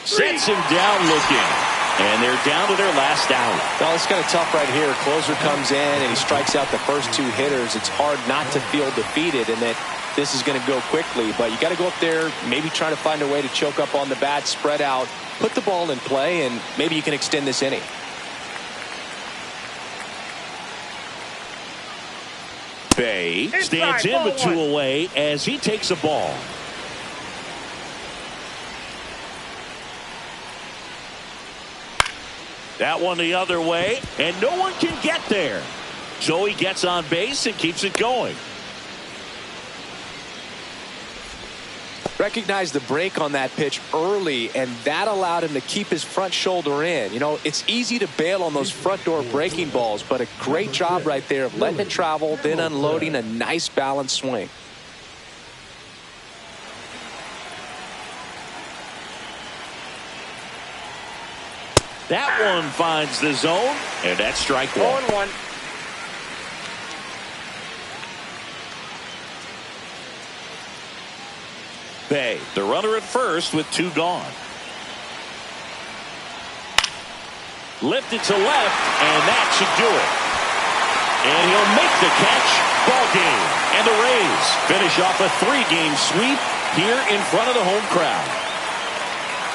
Sets him down looking. And they're down to their last out. Well, it's kind of tough right here. Closer comes in and he strikes out the first two hitters. It's hard not to feel defeated and that this is going to go quickly. But you got to go up there, maybe try to find a way to choke up on the bat, spread out, put the ball in play, and maybe you can extend this inning. Bay stands in with 2 away as he takes a ball. That one the other way, and no one can get there. So he gets on base and keeps it going. Recognized the break on that pitch early, and that allowed him to keep his front shoulder in. You know, it's easy to bail on those front door breaking balls, but a great job right there of letting it travel, then unloading a nice balanced swing. That one finds the zone, and that's strike one. 0-1. Bay, the runner at first with 2 gone. Lifted to left, and that should do it. And he'll make the catch. Ball game. And the Rays finish off a 3-game sweep here in front of the home crowd.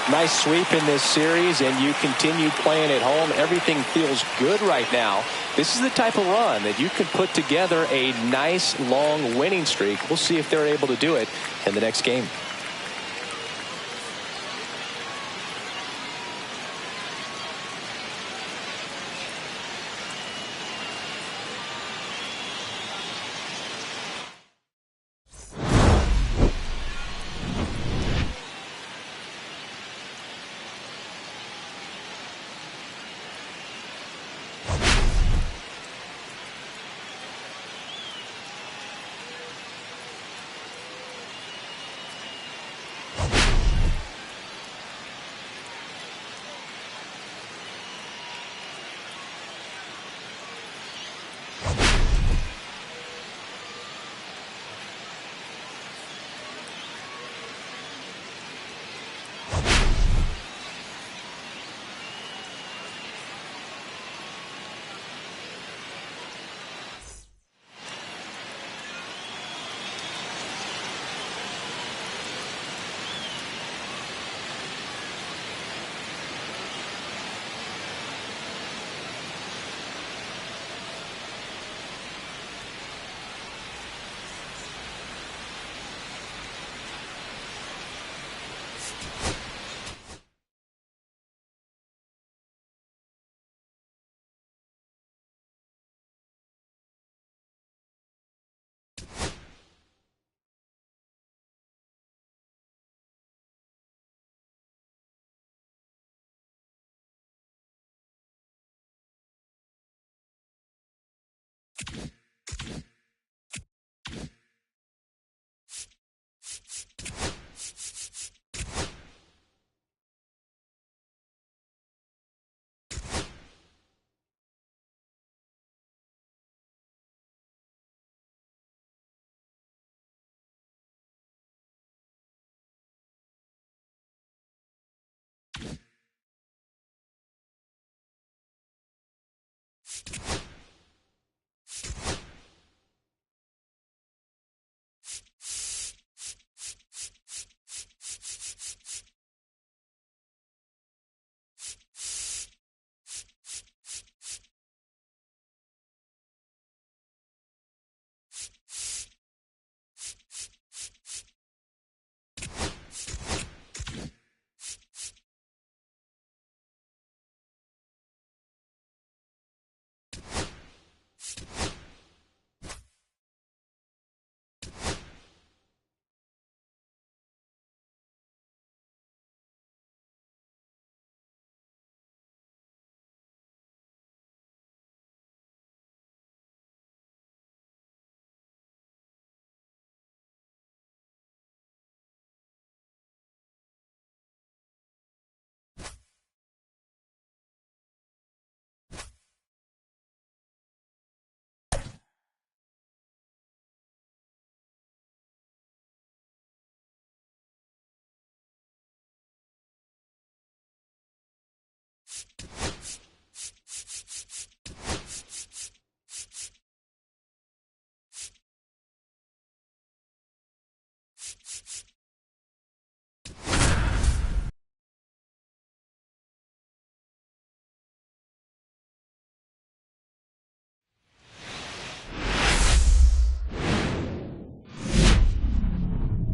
Nice sweep in this series, and you continue playing at home. Everything feels good right now. This is the type of run that you can put together a nice, long winning streak. We'll see if they're able to do it in the next game.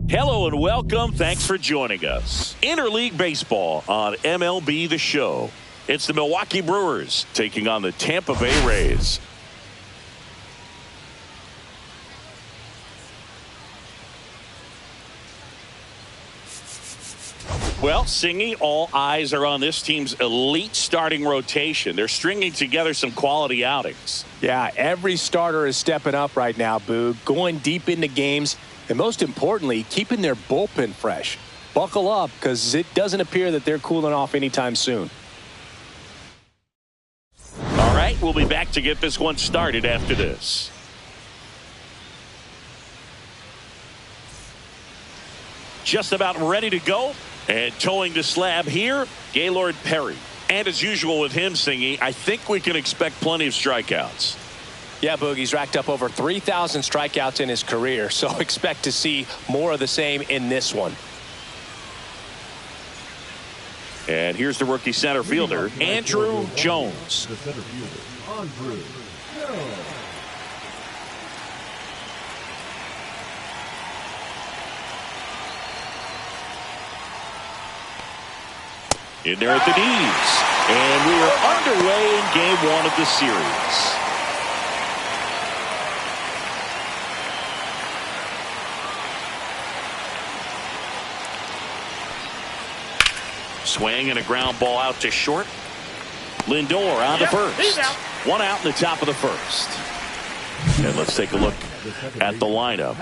Hello and welcome. Thanks for joining us. Interleague Baseball on MLB The Show. It's the Milwaukee Brewers taking on the Tampa Bay Rays. Well, Singy, all eyes are on this team's elite starting rotation. They're stringing together some quality outings. Yeah, every starter is stepping up right now, Boog, going deep into games, and most importantly, keeping their bullpen fresh. Buckle up, because it doesn't appear that they're cooling off anytime soon. All right, we'll be back to get this one started after this. Just about ready to go. And towing the slab here, Gaylord Perry. And as usual with him, Singy, I think we can expect plenty of strikeouts. Yeah, Boogie's racked up over 3,000 strikeouts in his career, so expect to see more of the same in this one. And here's the rookie center fielder, Andrew Jones. The center fielder, Andrew Jones. In there at the knees. And we are underway in game one of the series. Swing and a ground ball out to short. Lindor on to first. He's out. One out in the top of the first. And let's take a look at the lineup.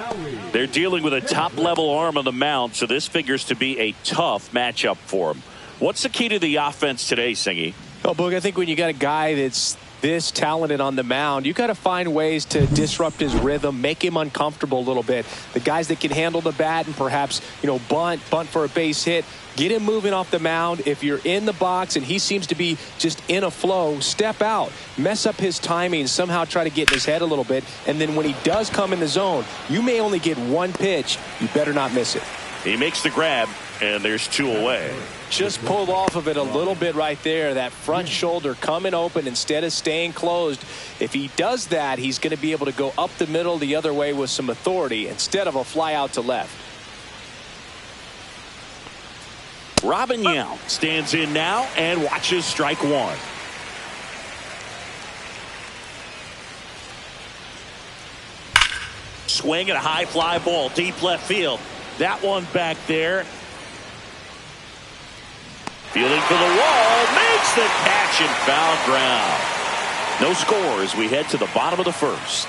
They're dealing with a top-level arm on the mound, so this figures to be a tough matchup for them. What's the key to the offense today, Singy? Oh, Boog, I think when you got a guy that's this talented on the mound, you got to find ways to disrupt his rhythm, make him uncomfortable a little bit. The guys that can handle the bat and perhaps, bunt for a base hit, get him moving off the mound. If you're in the box and he seems to be just in a flow, step out, mess up his timing, somehow try to get in his head a little bit. And then when he does come in the zone, you may only get one pitch. You better not miss it. He makes the grab, and there's two away. Just pulled off of it a little bit right there. That front shoulder coming open instead of staying closed. If he does that, he's going to be able to go up the middle the other way with some authority instead of a fly out to left. Robin Yount stands in now and watches strike one. Swing and a high fly ball deep left field. That one back there. Fielding for the wall, makes the catch in foul ground. No score as we head to the bottom of the first.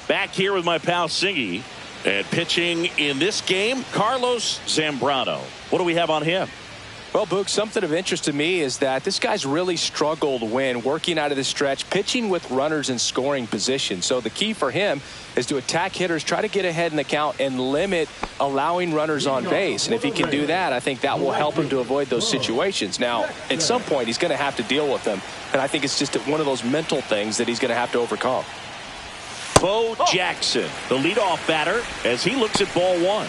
Back here with my pal Singy, and pitching in this game, Carlos Zambrano. What do we have on him? Well, Boog, something of interest to me is that this guy's really struggled when working out of the stretch, pitching with runners in scoring position. So the key for him is to attack hitters, try to get ahead in the count, and limit allowing runners on base. And if he can do that, I think that will help him to avoid those situations. Now, at some point, he's going to have to deal with them. And I think it's just one of those mental things that he's going to have to overcome. Bo Jackson, the leadoff batter, as he looks at ball one.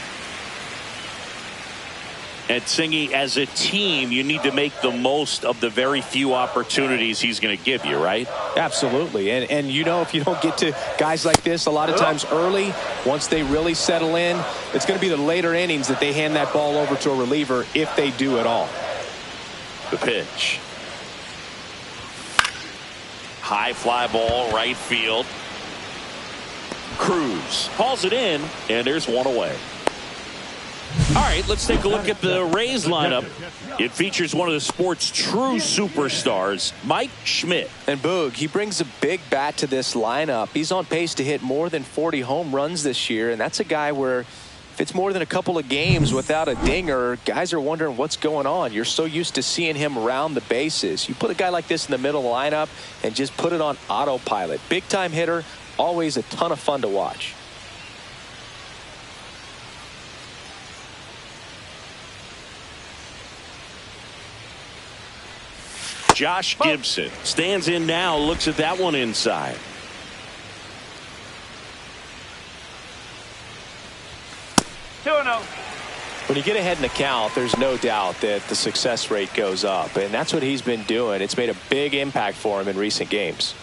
And Singy, as a team, you need to make the most of the very few opportunities he's going to give you, right? Absolutely. And if you don't get to guys like this a lot of times early, once they really settle in, it's going to be the later innings that they hand that ball over to a reliever if they do at all. The pitch. High fly ball, right field. Cruz hauls it in, and there's one away. All right, let's take a look at the Rays lineup. It features one of the sport's true superstars, Mike Schmidt. And Boog, he brings a big bat to this lineup. He's on pace to hit more than 40 home runs this year, and that's a guy where if it's more than a couple of games without a dinger, guys are wondering what's going on. You're so used to seeing him around the bases. You put a guy like this in the middle of the lineup and just put it on autopilot. Big-time hitter, always a ton of fun to watch. Josh Gibson stands in now, looks at that one inside. When you get ahead in the count, there's no doubt that the success rate goes up, and that's what he's been doing. It's made a big impact for him in recent games.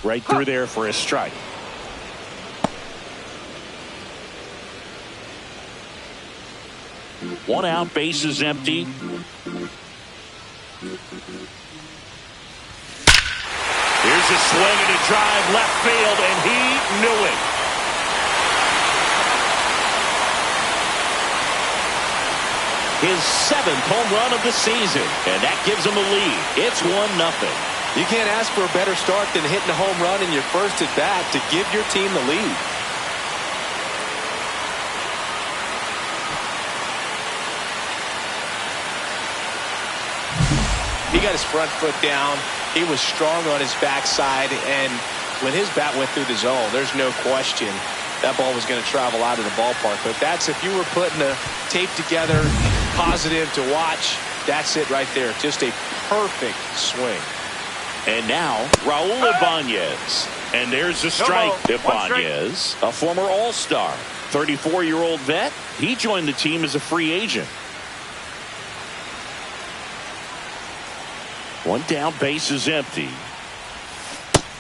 Right through there for a strike. One out, bases empty. Here's a swing and a drive left field, and he knew it. His 7th home run of the season, and that gives him a lead. It's 1-0. You can't ask for a better start than hitting a home run in your first at bat to give your team the lead. He got his front foot down. He was strong on his backside, and when his bat went through the zone, there's no question that ball was going to travel out of the ballpark. But that's, if you were putting a tape together, positive to watch, that's it right there. Just a perfect swing. And now, Raul Ibanez. And there's a strike. Ibanez, a former All-Star, 34-year-old vet. He joined the team as a free agent. One down, base is empty.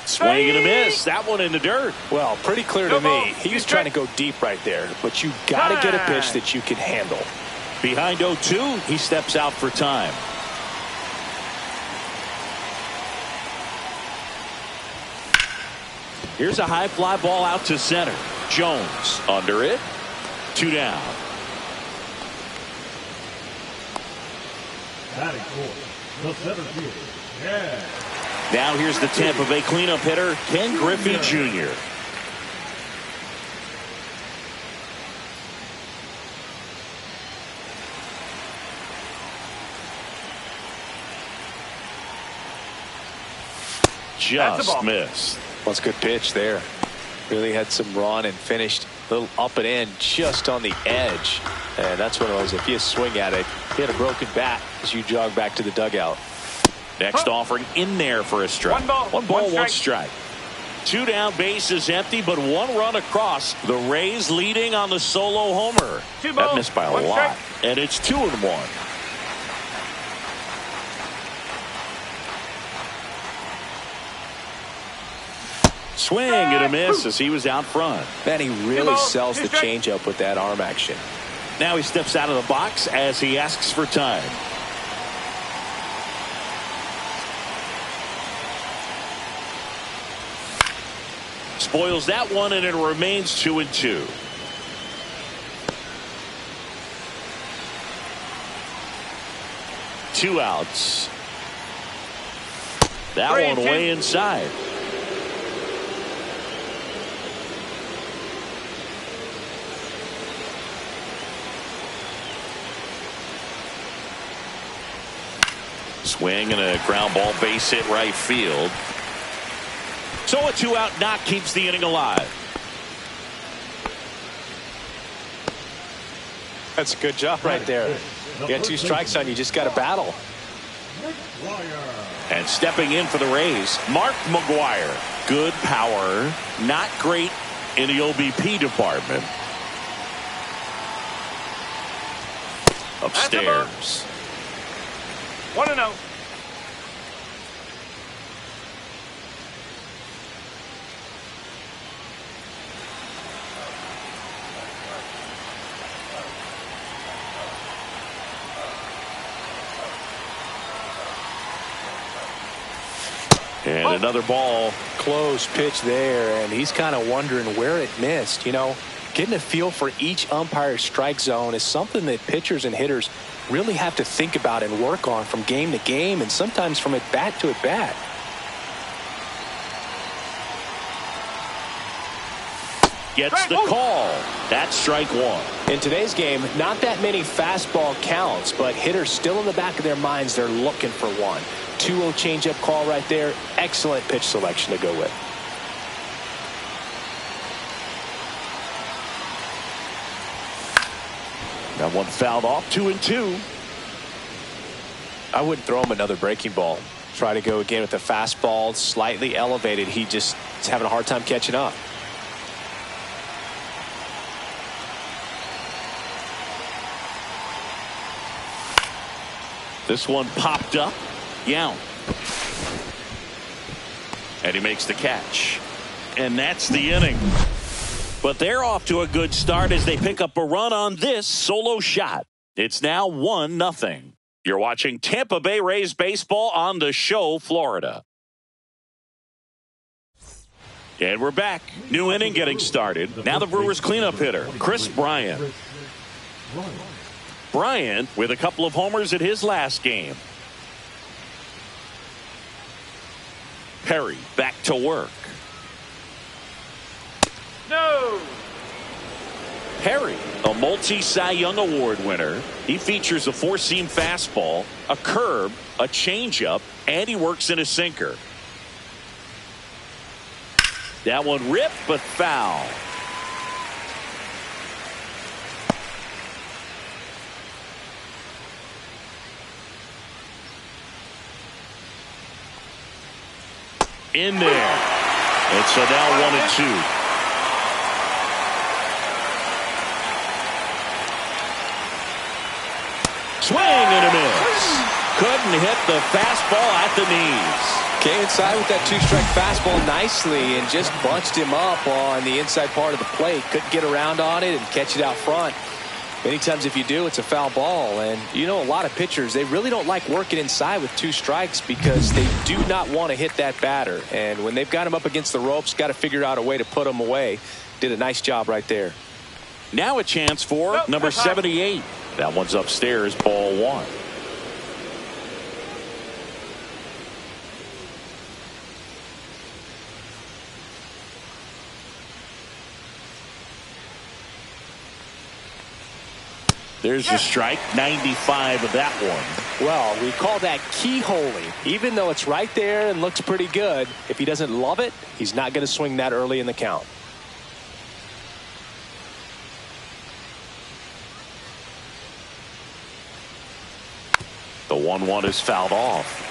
Swing and a miss. That one in the dirt. Well, pretty clear to me. He was trying to go deep right there, but you got to get a pitch that you can handle. Behind 0-2, he steps out for time. Here's a high fly ball out to center. Jones under it. 2 down. Batting fourth, the center fielder, Ken. Now here's the Tampa Bay cleanup hitter, Ken Griffey Jr. Just missed. Well, it's a good pitch there. Really had some run and finished a little up and in just on the edge. And that's what it was. If you swing at it, he had a broken bat as you jog back to the dugout. Next offering in there for a strike. One ball, one strike. 2 down, base is empty, but 1 run across. The Rays leading on the solo homer. That missed by a lot. And it's 2-1. Swing and a miss as he was out front. Man, he really sells the changeup with that arm action. Now he steps out of the box as he asks for time. Spoils that one, and it remains 2-2. Two outs. That one way inside. Swing and a ground ball, base hit right field. So a 2-out knock keeps the inning alive. That's a good job right there. You got 2 strikes on you, just got to battle. And stepping in for the Rays, Mark McGwire. Good power, not great in the OBP department. Upstairs. 1-0. And another ball. Close pitch there, and he's kind of wondering where it missed. You know, getting a feel for each umpire's strike zone is something that pitchers and hitters really have to think about and work on from game to game, and sometimes from at bat to at bat. Gets the call. That's strike 1. In today's game, not that many fastball counts, but hitters still in the back of their minds, they're looking for one. 2-0 changeup call right there. Excellent pitch selection to go with. That one fouled off. 2-2. I wouldn't throw him another breaking ball. Try to go again with the fastball, slightly elevated. He just is having a hard time catching up. This one popped up. Young. And he makes the catch. And that's the inning. But they're off to a good start as they pick up a run on this solo shot. It's now 1-0. You're watching Tampa Bay Rays baseball on the show, Florida. And we're back. New inning getting started. Now the Brewers cleanup hitter, Chris Bryant. Bryant with a couple of homers in his last game. Perry back to work. No. Perry, a multi-Cy Young Award winner. He features a four-seam fastball, a curve, a changeup, and he works in a sinker. That one ripped, but foul. In there. And so now 1-2. Swing and a miss. Couldn't hit the fastball at the knees. Came inside with that two-strike fastball nicely and just bunched him up on the inside part of the plate. Couldn't get around on it and catch it out front. Many times if you do, it's a foul ball. And you know, a lot of pitchers, they really don't like working inside with two strikes because they do not want to hit that batter. And when they've got him up against the ropes, got to figure out a way to put him away. Did a nice job right there. Now a chance for number 78. That one's upstairs, ball one. There's the strike, 95 of that one. Well, we call that keyholing. Even though it's right there and looks pretty good, if he doesn't love it, he's not going to swing that early in the count. The 1-1 is fouled off.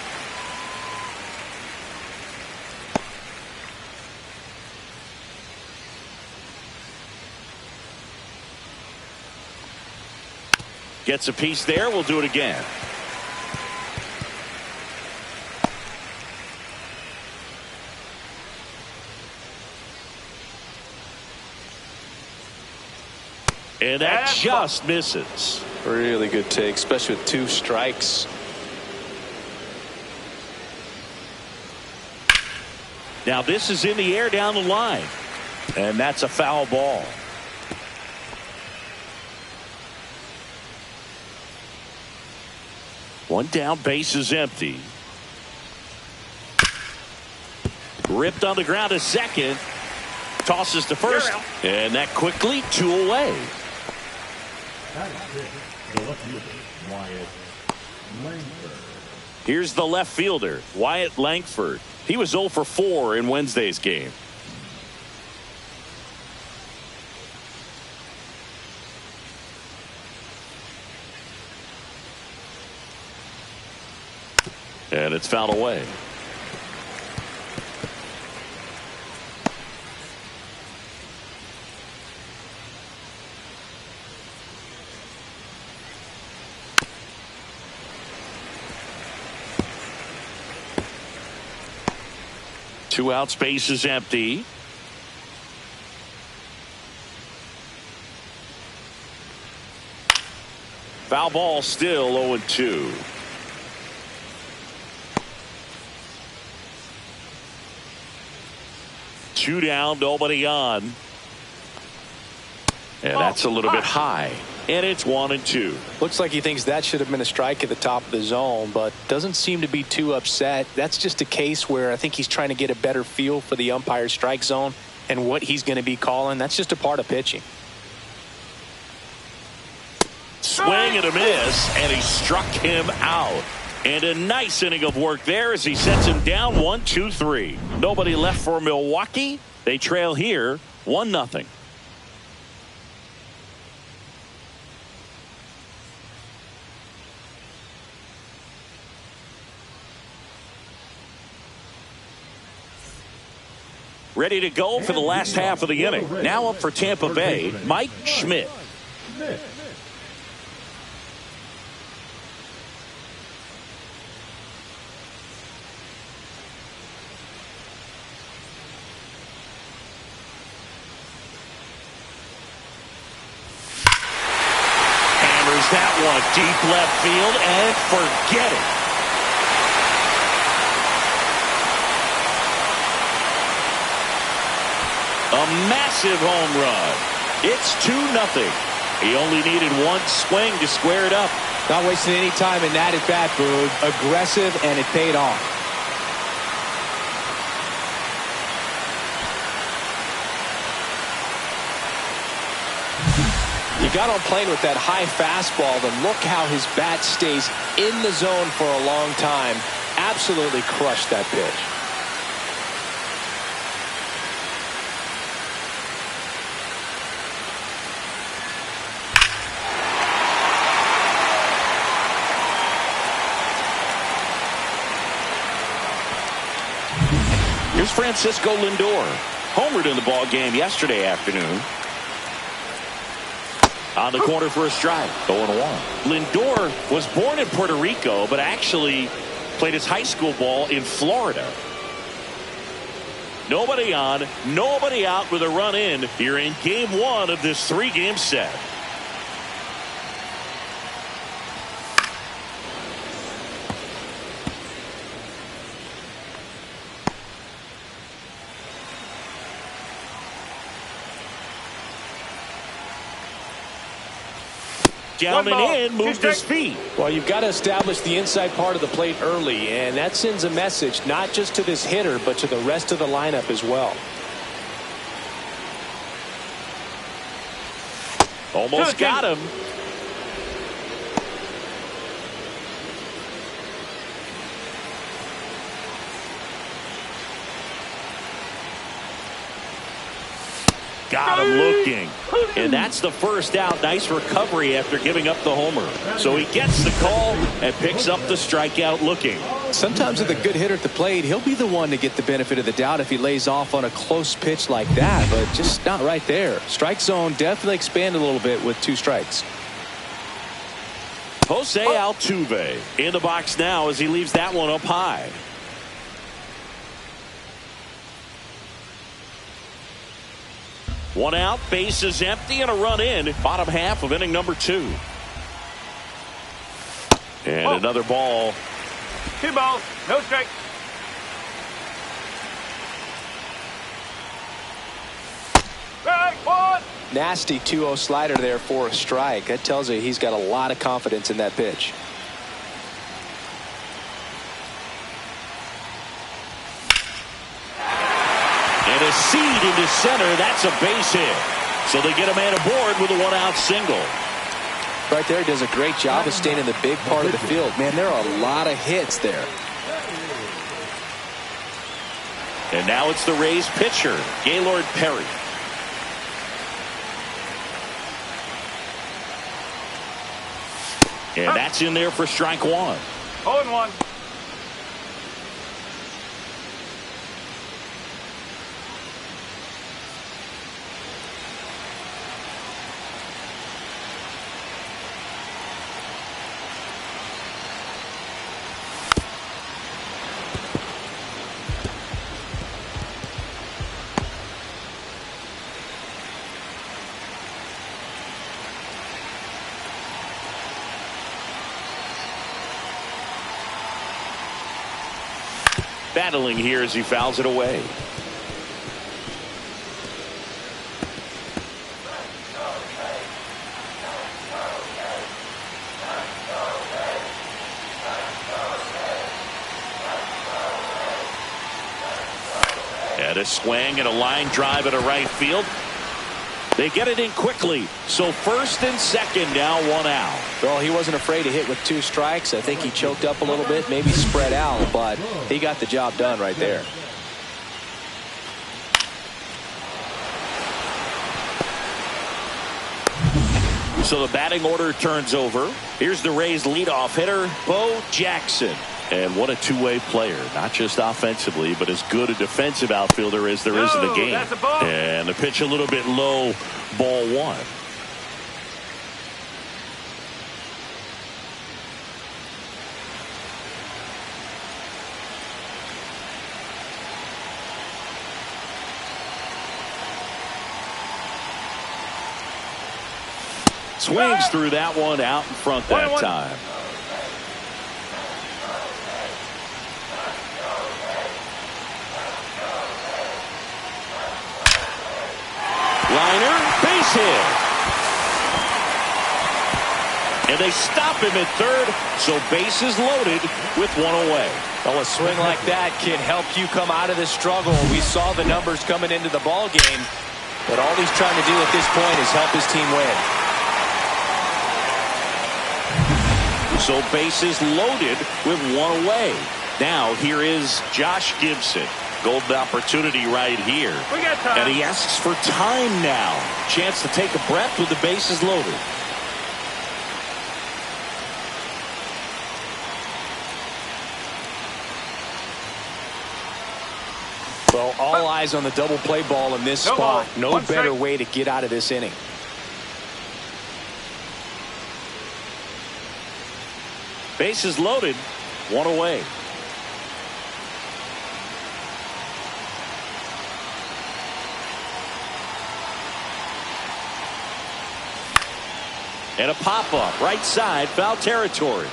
Gets a piece there. We'll do it again. And that just misses. Really good take, especially with two strikes. Now this is in the air down the line. And that's a foul ball. One down, base is empty. Ripped on the ground to second. Tosses to first. And that quickly, two away. Here's the left fielder, Wyatt Langford. He was 0 for 4 in Wednesday's game. And it's fouled away. Two outs, base is empty. Foul ball, still 0-2. Two down, nobody on. And that's a little bit high. And it's 1-2. Looks like he thinks that should have been a strike at the top of the zone, but doesn't seem to be too upset. That's just a case where I think he's trying to get a better feel for the umpire's strike zone and what he's going to be calling. That's just a part of pitching. Swing and a miss, and he struck him out. And a nice inning of work there as he sets him down 1-2-3. Nobody left for Milwaukee. They trail here 1-0. Ready to go for the last half of the inning. Now up for Tampa Bay, Mike Schmidt. Fires that one deep left field and forget it. A massive home run. It's 2-0. He only needed one swing to square it up. Not wasting any time in that at bat, Boog. Aggressive, and it paid off. You got on plane with that high fastball, then look how his bat stays in the zone for a long time. Absolutely crushed that pitch. Here's Francisco Lindor. Homered in the ball game yesterday afternoon. On the corner for a strike. 0-1. Lindor was born in Puerto Rico, but actually played his high school ball in Florida. Nobody on, nobody out with a run in here in game one of this 3-game set. Down and in, moved his feet. Well, you've got to establish the inside part of the plate early, and that sends a message not just to this hitter, but to the rest of the lineup as well. Almost got him. Got him looking. And that's the first out. Nice recovery after giving up the homer. So he gets the call and picks up the strikeout looking. Sometimes with a good hitter at the plate, he'll be the one to get the benefit of the doubt if he lays off on a close pitch like that, but just not right there. Strike zone definitely expanded a little bit with 2 strikes. Jose Altuve in the box now as he leaves that one up high. One out, bases empty, and a run in. Bottom half of inning number 2. And another ball. 2 balls, no strike. Strike 1. Nasty 2-0 slider there for a strike. That tells you he's got a lot of confidence in that pitch. And a seed into center. That's a base hit. So they get a man aboard with a 1-out single. Right there, does a great job of staying in the big part of the field. Man, there are a lot of hits there. And now it's the Rays pitcher, Gaylord Perry. And that's in there for strike 1. 0-1. Battling here as he fouls it away. And a swing and a line drive at a right field. They get it in quickly. So first and second now, 1 out. Well, he wasn't afraid to hit with 2 strikes. I think he choked up a little bit, maybe spread out, but he got the job done right there. So the batting order turns over. Here's the Rays leadoff hitter, Bo Jackson. And what a two-way player, not just offensively, but as good a defensive outfielder as there is in the game. And the pitch a little bit low, ball 1. Swings through that one out in front that time. Liner, base hit. And they stop him at third, so bases loaded with one away. Well, a swing like that can help you come out of this struggle. We saw the numbers coming into the ball game, but all he's trying to do at this point is help his team win. So bases loaded with one away. Now here is Josh Gibson. Golden opportunity right here. We got time. And he asks for time now. Chance to take a breath with the bases loaded. Well, all eyes on the double play ball in this spot. No better way to get out of this inning. Bases loaded, one away. And a pop-up, right side, foul territory.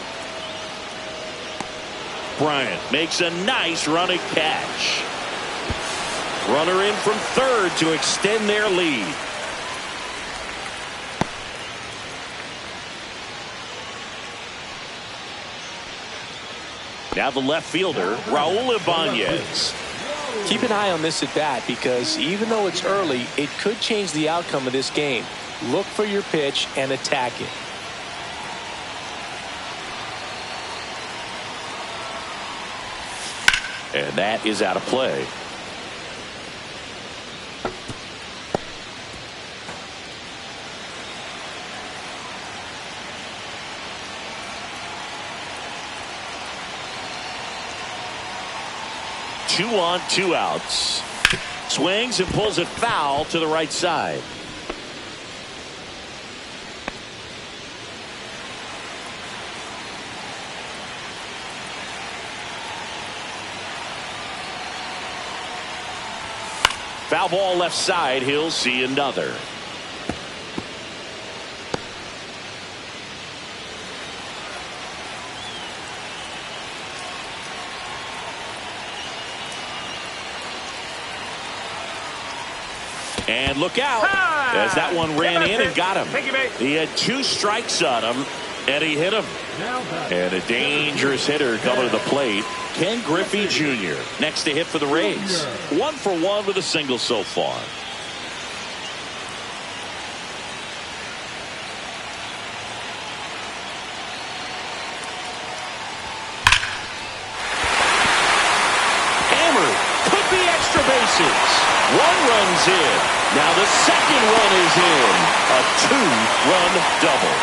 Bryant makes a nice running catch. Runner in from third to extend their lead. Now the left fielder, Raul Ibanez. Keep an eye on this at bat, because even though it's early, it could change the outcome of this game. Look for your pitch and attack it. And that is out of play. Two on, two outs. Swings and pulls it foul to the right side. Foul ball left side. He'll see another. And look out, as that one ran in and got him. He had two strikes on him, and he hit him. And a dangerous hitter coming to the plate, Ken Griffey Jr. Next to hit for the Rays. 1 for 1 with a single so far. Hammered, could be extra bases. One run's in. Now the second run is in. A two-run double.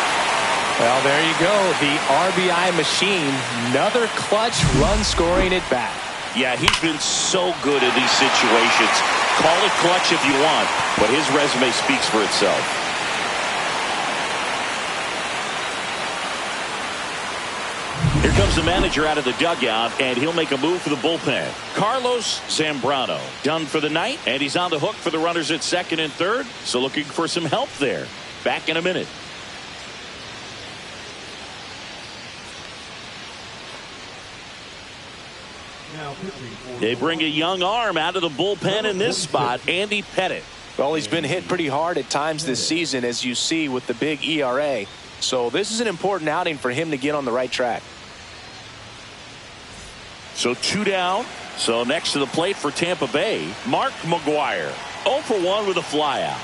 Well, there you go. The RBI machine. Another clutch run scoring at bat. Yeah, he's been so good in these situations. Call it clutch if you want, but his resume speaks for itself. Here comes the manager out of the dugout, and he'll make a move for the bullpen. Carlos Zambrano done for the night, and he's on the hook for the runners at second and third, so looking for some help there. Back in a minute. They bring a young arm out of the bullpen in this spot, Andy Pettit. Well, he's been hit pretty hard at times this season, as you see with the big ERA. So this is an important outing for him to get on the right track. So 2 down. So next to the plate for Tampa Bay, Mark McGwire. 0 for 1 with a flyout.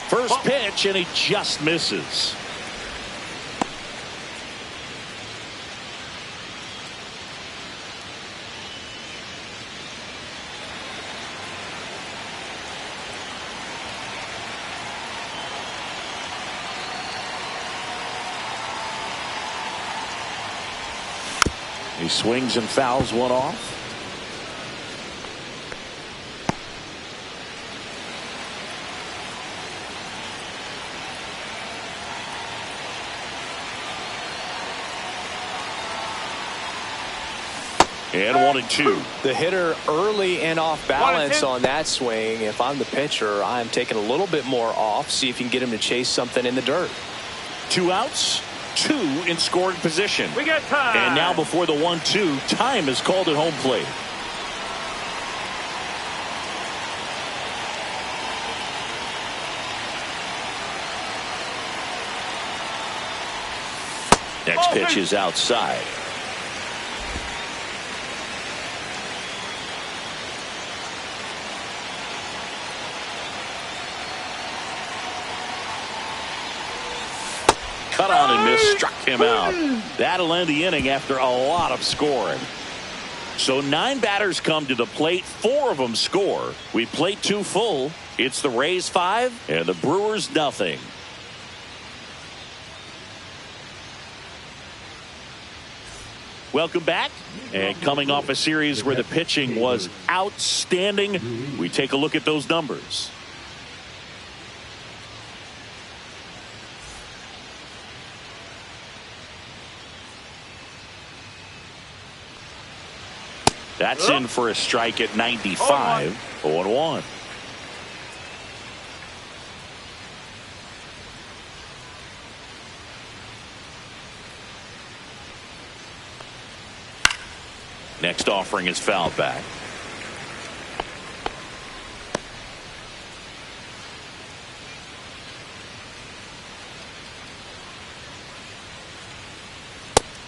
First pitch, and he just misses. He swings and fouls one off. And 1-2. The hitter early and off balance on that swing. If I'm the pitcher, I'm taking a little bit more off. See if you can get him to chase something in the dirt. 2 outs, 2 in scoring position. We got time. And now before the 1-2, time is called at home plate. Next pitch is outside. Cut on and miss, struck him out. That'll end the inning after a lot of scoring. So 9 batters come to the plate, 4 of them score. We played 2 full. It's the Rays 5 and the Brewers nothing. Welcome back. And coming off a series where the pitching was outstanding, we take a look at those numbers. That's in for a strike at 95. 0-1. Next offering is fouled back.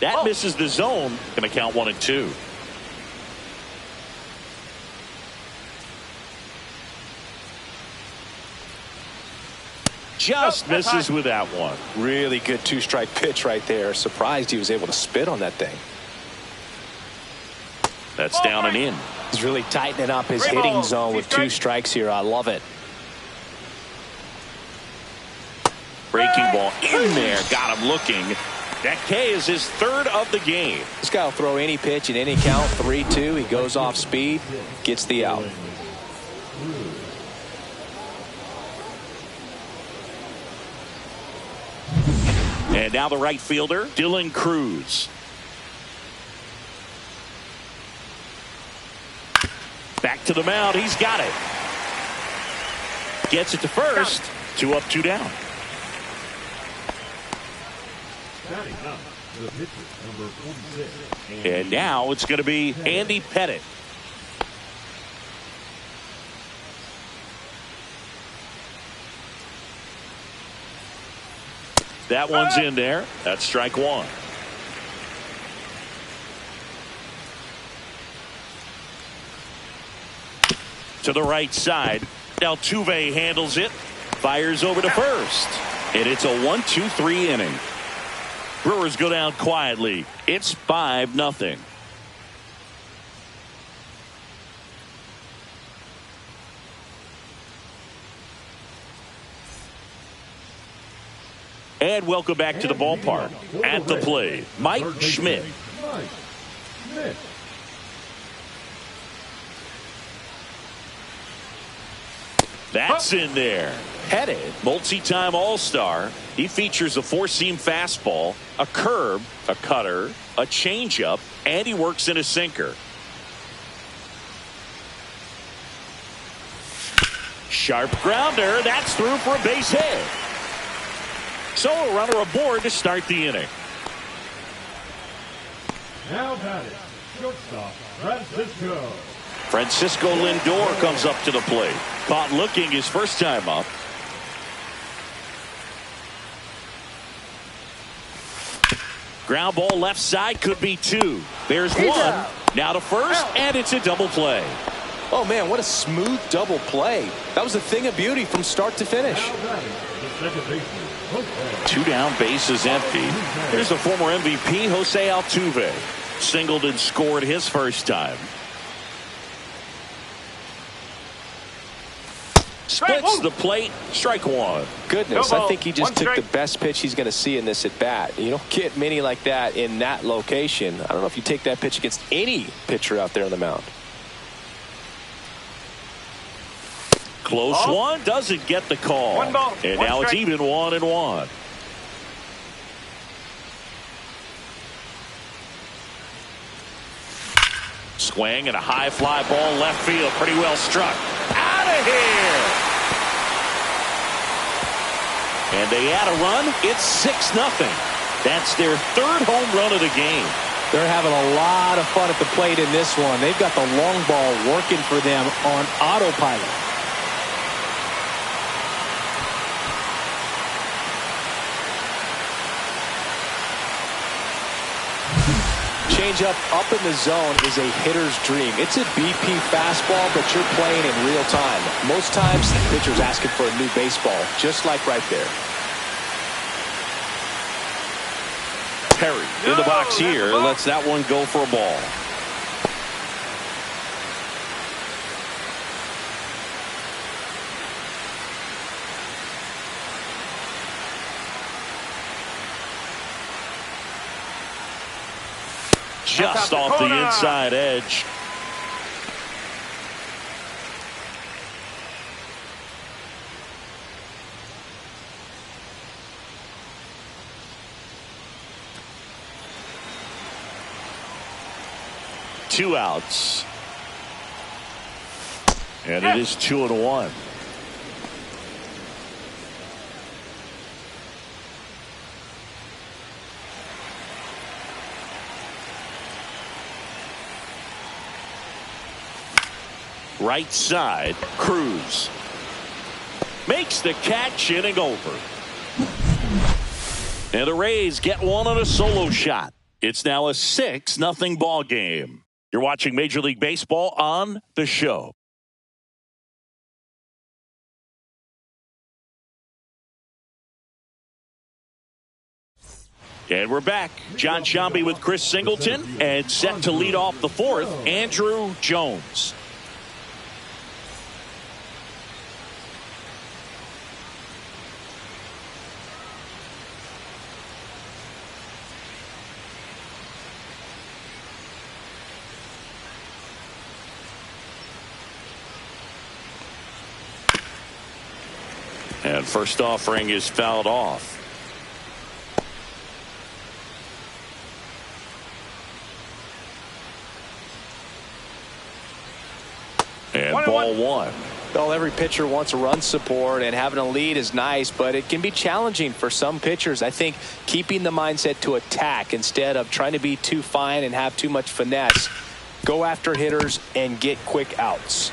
That misses the zone. Going to count 1-2. Just misses with that one. Really good 2-strike pitch right there. Surprised he was able to spit on that thing. That's down and in. He's really tightening up his hitting zone with 2 strikes here. I love it. Breaking ball in there. Got him looking. That K is his 3rd of the game. This guy will throw any pitch in any count. 3-2. He goes off speed. Gets the out. And now the right fielder, Dylan Cruz. Back to the mound. He's got it. Gets it to first. 2 up, 2 down. Batting up, the pitcher, number 46. And now it's going to be Andy Pettit. That one's in there. That's strike 1. To the right side. Altuve handles it. Fires over to first. And it's a 1-2-3 inning. Brewers go down quietly. It's 5-0. And welcome back to the ballpark. At the plate, Mike Schmidt. That's in there. Pettit, multi-time All-Star. He features a 4-seam fastball, a curve, a cutter, a changeup, and he works in a sinker. Sharp grounder. That's through for a base hit. So a runner aboard to start the inning. Now batting, shortstop, Francisco. Francisco Lindor comes up to the plate. Caught looking his first time up. Ground ball left side, could be 2. There's 1. Now to first, and it's a double play. Oh, man, what a smooth double play. That was a thing of beauty from start to finish. 2 down, bases empty. Here's the former MVP, Jose Altuve. Singled and scored his first time. Splits the plate, strike 1. Goodness, I think he just took the best pitch he's going to see in this at bat. You don't get many like that in that location. I don't know if you take that pitch against any pitcher out there on the mound. Close one, doesn't get the call. One ball, and one now strike. it's even 1-1. swing and a high fly ball left field. Pretty well struck. Out of here. And they add a run. It's 6-0. That's their third home run of the game. They're having a lot of fun at the plate in this one. They've got the long ball working for them on autopilot. Changeup up in the zone is a hitter's dream. It's a BP fastball, but you're playing in real time. Most times, the pitcher's asking for a new baseball, just like right there. Perry in the box here lets that one go for a ball. Just off the inside edge. Two outs. And it is 2-1. Right side, Cruz makes the catch, inning over. And the Rays get one on a solo shot. It's now a 6-0 ball game. You're watching Major League Baseball on The Show. And we're back. John Sciambi with Chris Singleton, and set to lead off the fourth, Andrew Jones. And first offering is fouled off. And ball one. Well, every pitcher wants a run support, and having a lead is nice, but it can be challenging for some pitchers. I think keeping the mindset to attack instead of trying to be too fine and have too much finesse. Go after hitters and get quick outs.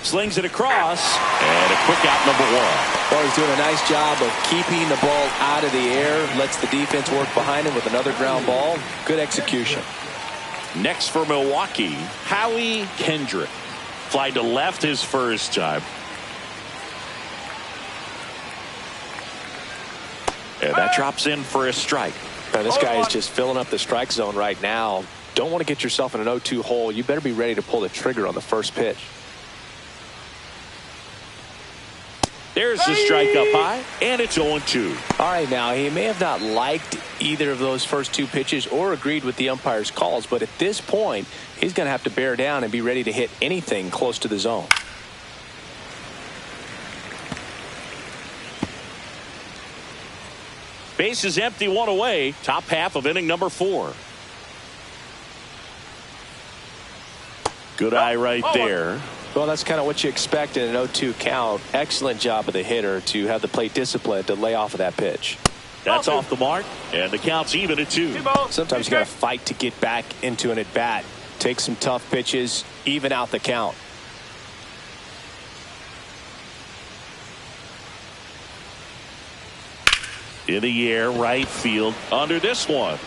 Slings it across, and a quick out, number one. Well, he's doing a nice job of keeping the ball out of the air, lets the defense work behind him with another ground ball. Good execution. Next for Milwaukee, Howie Kendrick. Fly to left his first time. And that drops in for a strike. Now, this guy is just filling up the strike zone right now. Don't want to get yourself in an 0-2 hole. You better be ready to pull the trigger on the first pitch. There's the strike up high, and it's 0-2. All right, now, he may have not liked either of those first two pitches or agreed with the umpire's calls, but at this point, he's going to have to bear down and be ready to hit anything close to the zone. Base is empty, one away. Top half of inning number 4. Good eye right there. Well, that's kind of what you expect in an 0-2 count. Excellent job of the hitter to have the plate discipline to lay off of that pitch. That's off the mark, and the count's even at 2. Sometimes you got to fight to get back into an at-bat. Take some tough pitches, even out the count. In the air, right field, under this one.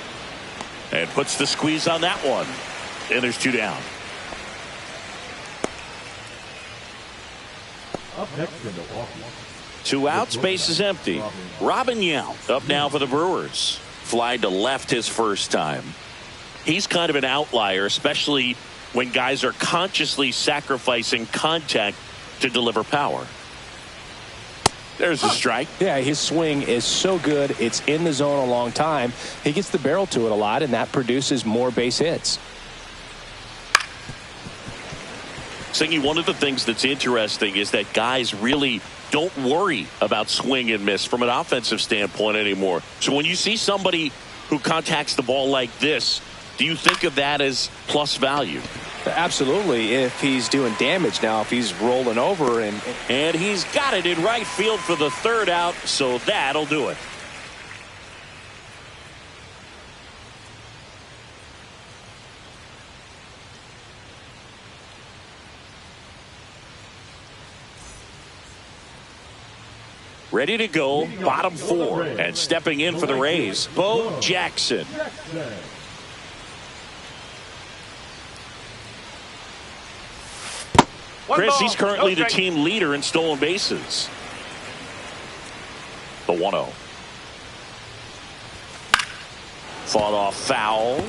And puts the squeeze on that one. And there's 2 down. Up next in Milwaukee. 2 outs, base is empty. Robin Yount up now for the Brewers. Fly to left his first time. He's kind of an outlier, especially when guys are consciously sacrificing contact to deliver power. There's a strike. Yeah, his swing is so good. It's in the zone a long time. He gets the barrel to it a lot, and that produces more base hits. Singy, one of the things that's interesting is that guys really don't worry about swing and miss from an offensive standpoint anymore. So when you see somebody who contacts the ball like this, do you think of that as plus value? Absolutely, if he's doing damage. Now, if he's rolling over and he's got it in right field for the third out, so that'll do it. Ready to go, bottom four, and stepping in for the Rays, Bo Jackson. Chris, he's currently the team leader in stolen bases. The 1-0. Fought off foul.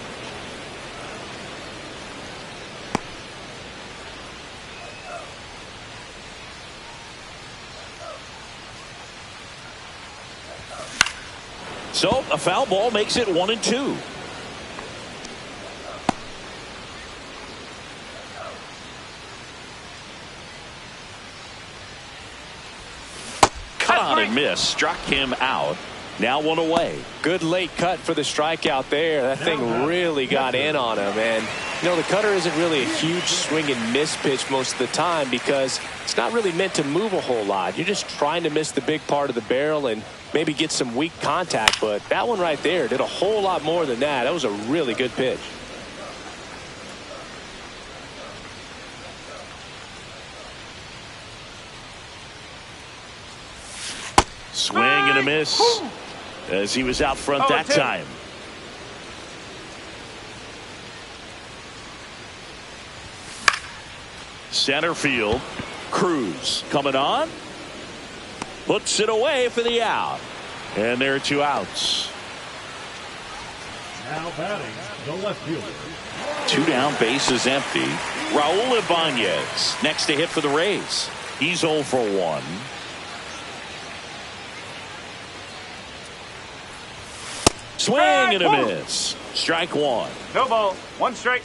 So a foul ball makes it 1-2. Cut on and miss. Struck him out. Now 1 away. Good late cut for the strikeout there. That thing really got in on him. And, you know, the cutter isn't really a huge swing and miss pitch most of the time because it's not really meant to move a whole lot. You're just trying to miss the big part of the barrel and maybe get some weak contact. But that one right there did a whole lot more than that. That was a really good pitch. Swing and a miss as he was out front that time. Center field. Cruz coming on. Puts it away for the out. And there are 2 outs. Now batting the left fielder. 2 down, bases empty. Raul Ibanez next to hit for the Rays. He's 0 for 1. Swing and a miss. Strike 1. No ball. 1 strike.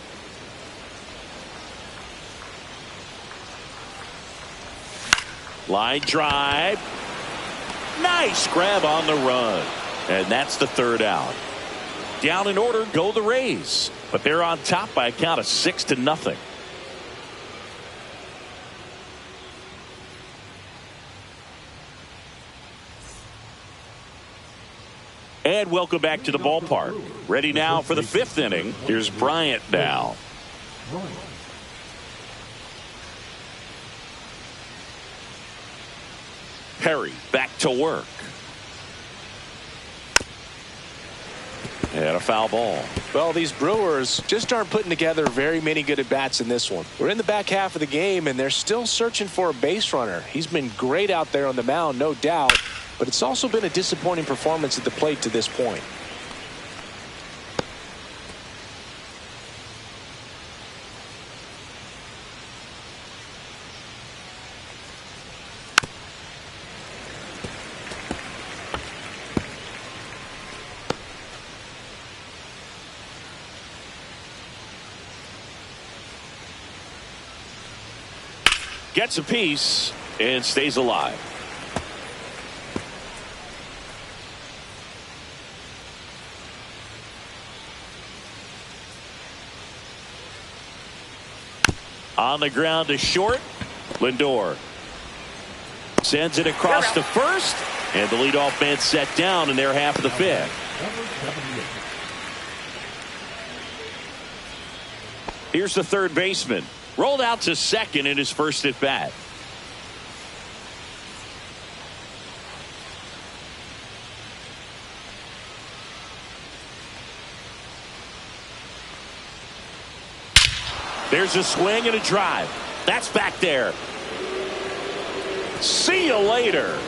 Line drive. Nice grab on the run. And that's the 3rd out. Down in order go the Rays. But they're on top by a count of 6-0. And welcome back to the ballpark. Ready now for the 5th inning. Here's Bryant now. Perry back to work. And a foul ball. Well, these Brewers just aren't putting together very many good at-bats in this one. We're in the back half of the game, and they're still searching for a base runner. He's been great out there on the mound, no doubt, but it's also been a disappointing performance at the plate to this point. Gets a piece and stays alive. On the ground to short. Lindor sends it across to first, and the leadoff man set down in their half of the 5th. Here's the third baseman. Rolled out to second in his first at bat. There's a swing and a drive. That's back there. See you later.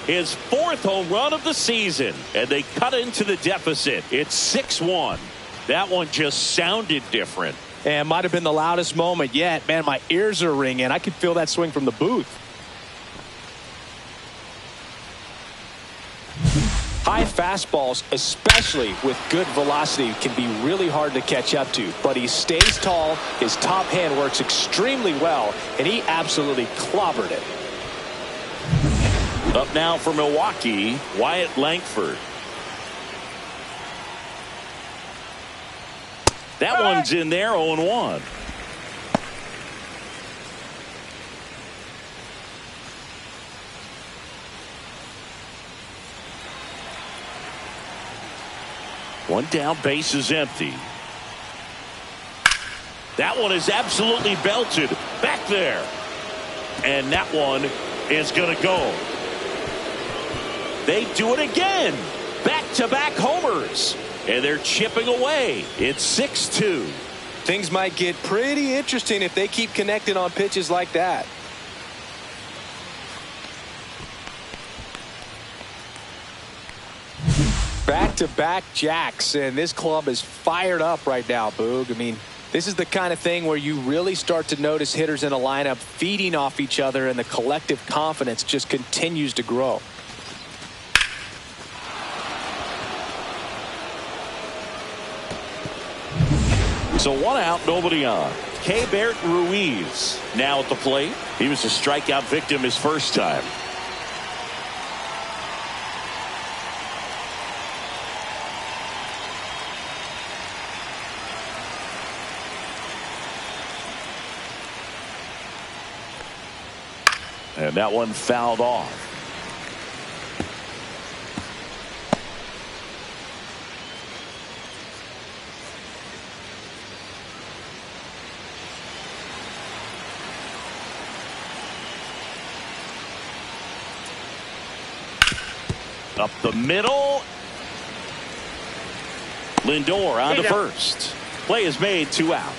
His 4th home run of the season, and they cut into the deficit. It's 6-1. That one just sounded different. And might have been the loudest moment yet. Man, my ears are ringing. I could feel that swing from the booth. High fastballs, especially with good velocity, can be really hard to catch up to. But he stays tall, his top hand works extremely well, and he absolutely clobbered it. Up now for Milwaukee, Wyatt Langford. That one's in there, 0-1. One down, base is empty. That one is absolutely belted back there. And that one is going to go. They do it again. Back-to-back homers. And they're chipping away. It's 6-2. Things might get pretty interesting if they keep connecting on pitches like that. Back-to-back jacks, and this club is fired up right now, Boog. I mean, this is the kind of thing where you really start to notice hitters in a lineup feeding off each other, and the collective confidence just continues to grow. So 1 out, nobody on. Keibert Ruiz now at the plate. He was a strikeout victim his first time. And that one fouled off. Up the middle. Lindor on to first. Play is made, 2 out.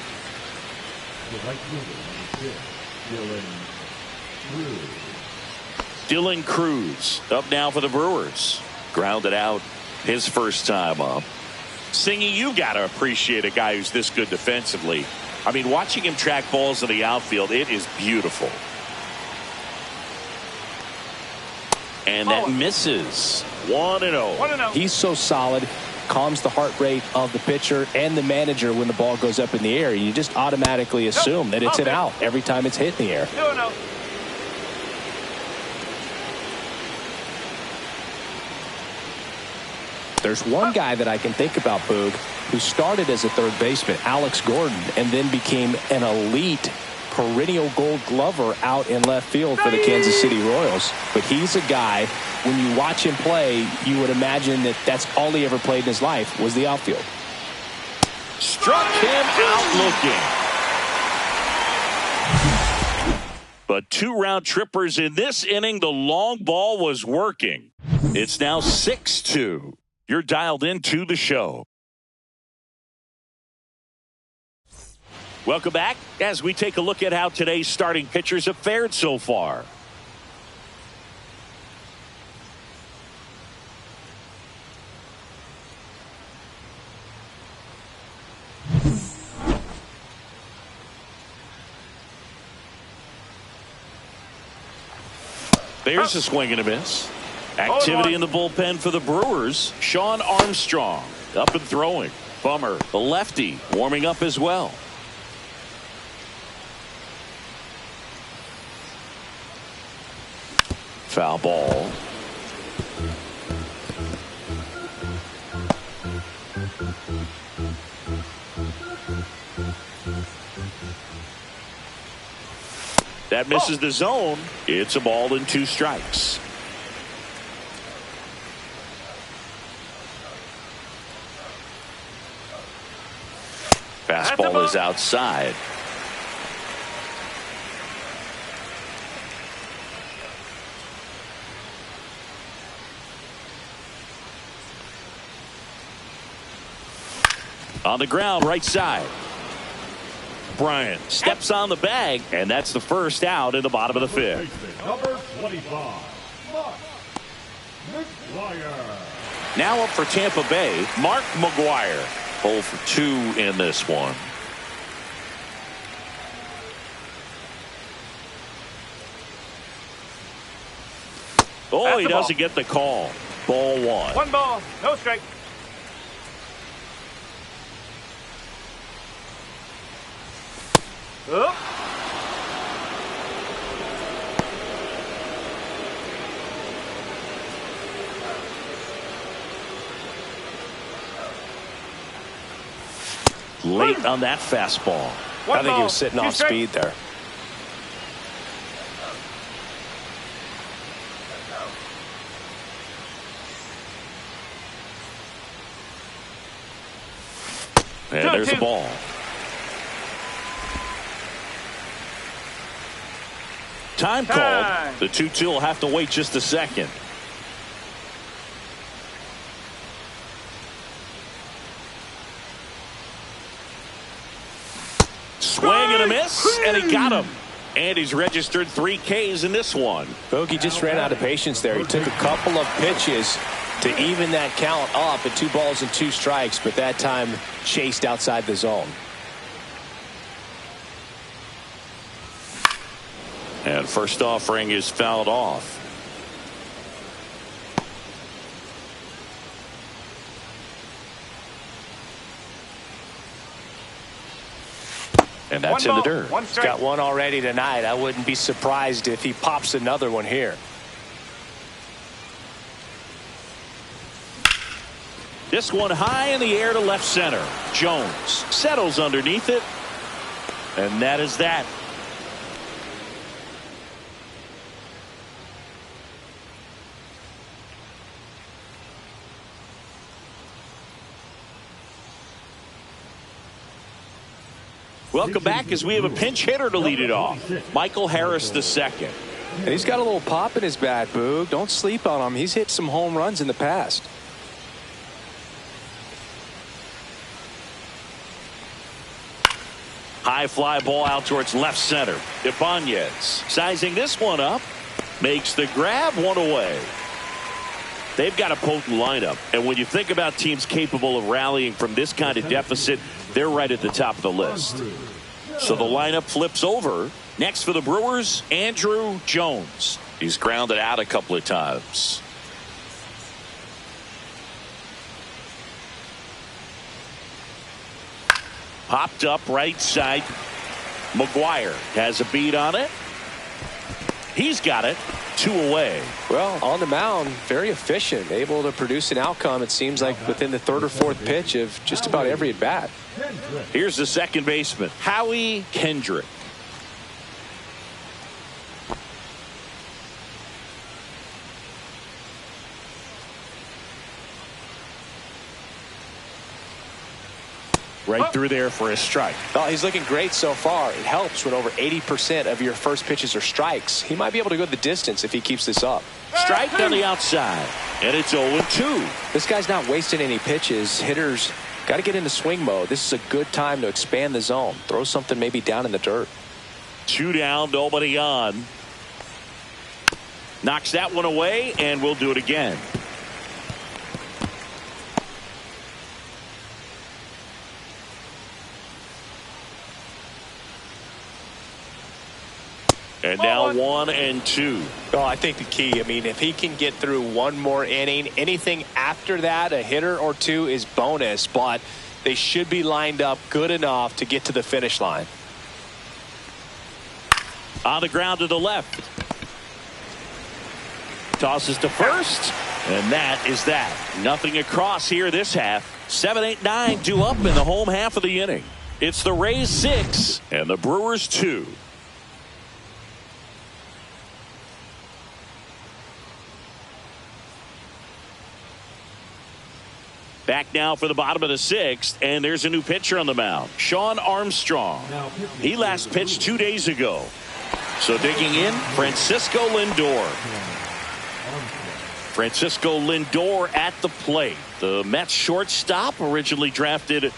The right fielder, Dylan Cruz up now for the Brewers. Grounded out his first time up. Singy, you got to appreciate a guy who's this good defensively. I mean, watching him track balls in the outfield, it is beautiful. And that misses. 1-0. 1-0. He's so solid, calms the heart rate of the pitcher and the manager when the ball goes up in the air. You just automatically assume that it's an out every time it's hit in the air. 2-0. There's one guy that I can think about, Boog, who started as a third baseman, Alex Gordon, and then became an elite perennial Gold Glover out in left field for the Kansas City Royals. But he's a guy, when you watch him play, you would imagine that that's all he ever played in his life was the outfield. Struck him out looking. But 2 round trippers in this inning. The long ball was working. It's now 6-2. You're dialed into the show. Welcome back as we take a look at how today's starting pitchers have fared so far. There's a swing and a miss. Activity in the bullpen for the Brewers. Sean Armstrong up and throwing. Bummer, the lefty, warming up as well. Foul ball. That misses the zone. It's a ball and 2 strikes. Fastball is outside. On the ground, right side. Bryant steps on the bag, and that's the first out in the bottom of the 5th. Number 25, Mark McGwire. Now up for Tampa Bay, Mark McGwire. 0 for 2 in this one. Oh, he doesn't get the call. Ball 1. 1 ball, no strike. Up. late on that fastball. I think he was sitting off speed there. And there's a ball. Time called. The 2-2 will have to wait just a second. Swing and a miss, and he got him. And he's registered 3 Ks in this one. Bogey just ran out of patience there. He took a couple of pitches to even that count up at 2 balls and 2 strikes, but that time chased outside the zone. And first offering is fouled off. And that's in the dirt. He's got one already tonight. I wouldn't be surprised if he pops another one here. This one high in the air to left center. Jones settles underneath it. And that is that. Welcome back as we have a pinch hitter to lead it off. Michael Harris II. And he's got a little pop in his bat, Boog. Don't sleep on him. He's hit some home runs in the past. High fly ball out towards left center. Ibanez sizing this one up. Makes the grab, one away. They've got a potent lineup. And when you think about teams capable of rallying from this kind of deficit, they're right at the top of the list. So the lineup flips over. Next for the Brewers, Andrew Jones. He's grounded out a couple of times. Popped up right side. McGuire has a beat on it. He's got it. 2 away. Well, on the mound, very efficient, able to produce an outcome, it seems like, within the 3rd or 4th pitch of just about every at bat. Here's the second baseman, Howie Kendrick. Right through there for a strike. Oh, he's looking great so far. It helps when over 80% of your first pitches are strikes. He might be able to go the distance if he keeps this up. Strike on the outside, and it's 0-2. This guy's not wasting any pitches. Hitters got to get into swing mode. This is a good time to expand the zone. Throw something maybe down in the dirt. 2 down, nobody on. Knocks that one away, and we'll do it again. And now 1-2. Oh, I think the key, I mean, if he can get through one more inning, anything after that, a hitter or 2 is bonus, but they should be lined up good enough to get to the finish line. On the ground to the left. Tosses to first, and that is that. Nothing across here this half. 7, 8, 9 due up in the home half of the inning. It's the Rays 6 and the Brewers 2. Back now for the bottom of the 6th, and there's a new pitcher on the mound, Sean Armstrong. He last pitched 2 days ago. So digging in, Francisco Lindor. Francisco Lindor at the plate. The Mets shortstop, originally drafted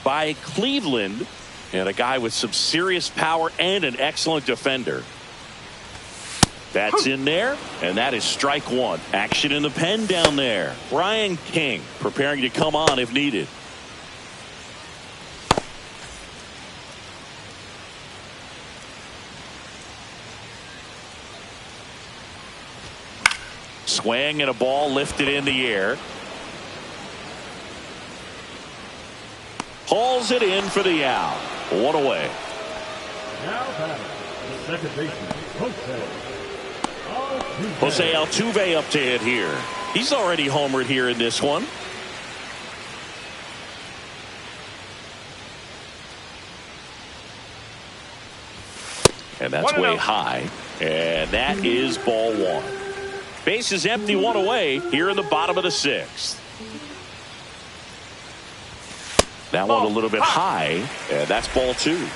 by Cleveland, and a guy with some serious power and an excellent defender. That's in there, and that is strike 1. Action in the pen down there. Brian King preparing to come on if needed. Swing and a ball lifted in the air. Hauls it in for the out. 1 away. Now batting, the second baseman, Jose Altuve up to hit here. He's already homered here in this one. that's way high. And that is ball one. Base is empty, one away here in the bottom of the sixth. That one a little bit high, and that's ball two.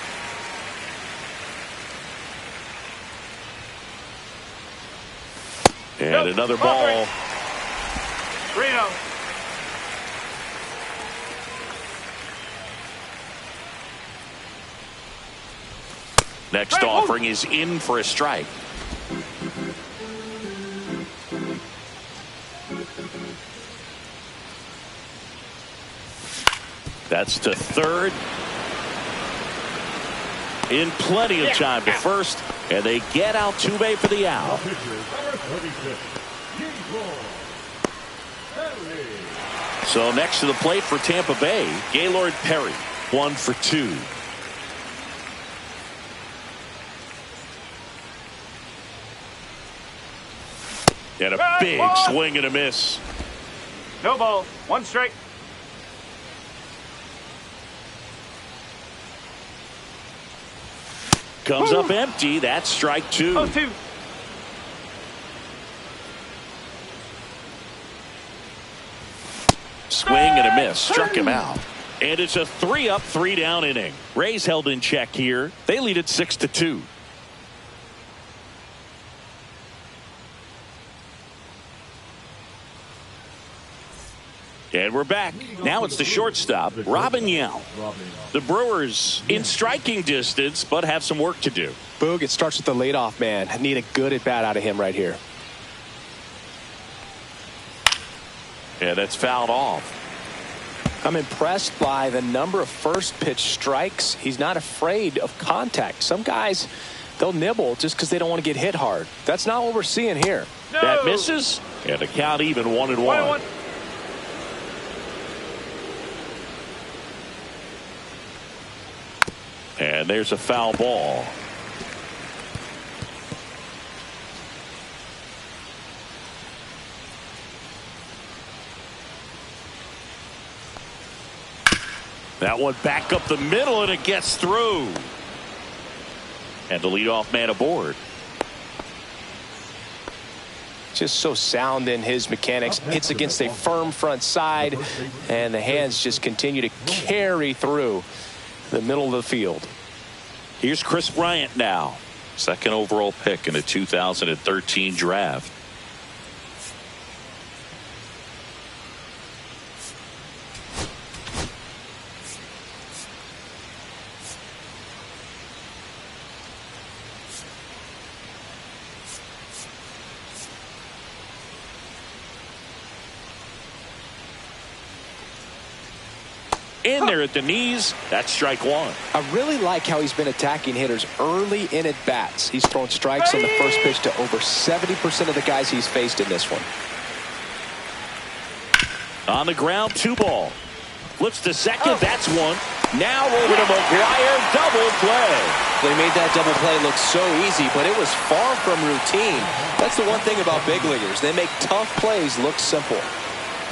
And another ball. Reno. Next offering is in for a strike. That's to third. In plenty of time to first, and they get Altuve for the out. So next to the plate for Tampa Bay, Gaylord Perry, 1 for 2. And a big swing and a miss. No ball. 1 strike. Comes up empty. That's strike 2. 0-2. Swing and a miss. Struck him out. And it's a 3-up, 3-down inning. Rays held in check here. They lead it 6-2. And we're back. Now it's the shortstop, Robin Yount. The Brewers in striking distance, but have some work to do. Boog, it starts with the leadoff man. I need a good at-bat out of him right here. Yeah, that's fouled off. I'm impressed by the number of first pitch strikes. He's not afraid of contact. Some guys, they'll nibble just because they don't want to get hit hard. That's not what we're seeing here. No. That misses, and the count even 1-1. And there's a foul ball. That one back up the middle, and it gets through. And the leadoff man aboard. Just so sound in his mechanics. Hits against a firm front side, and the hands just continue to carry through the middle of the field. Here's Chris Bryant now. Second overall pick in the 2013 draft. In there at the knees. That's strike 1. I really like how he's been attacking hitters early in at bats. He's thrown strikes on the first pitch to over 70% of the guys he's faced in this one. On the ground, 2 ball. Flips to second. That's 1. Now over to McGuire. Double play. They made that double play look so easy, but it was far from routine. That's the one thing about big leaguers. They make tough plays look simple.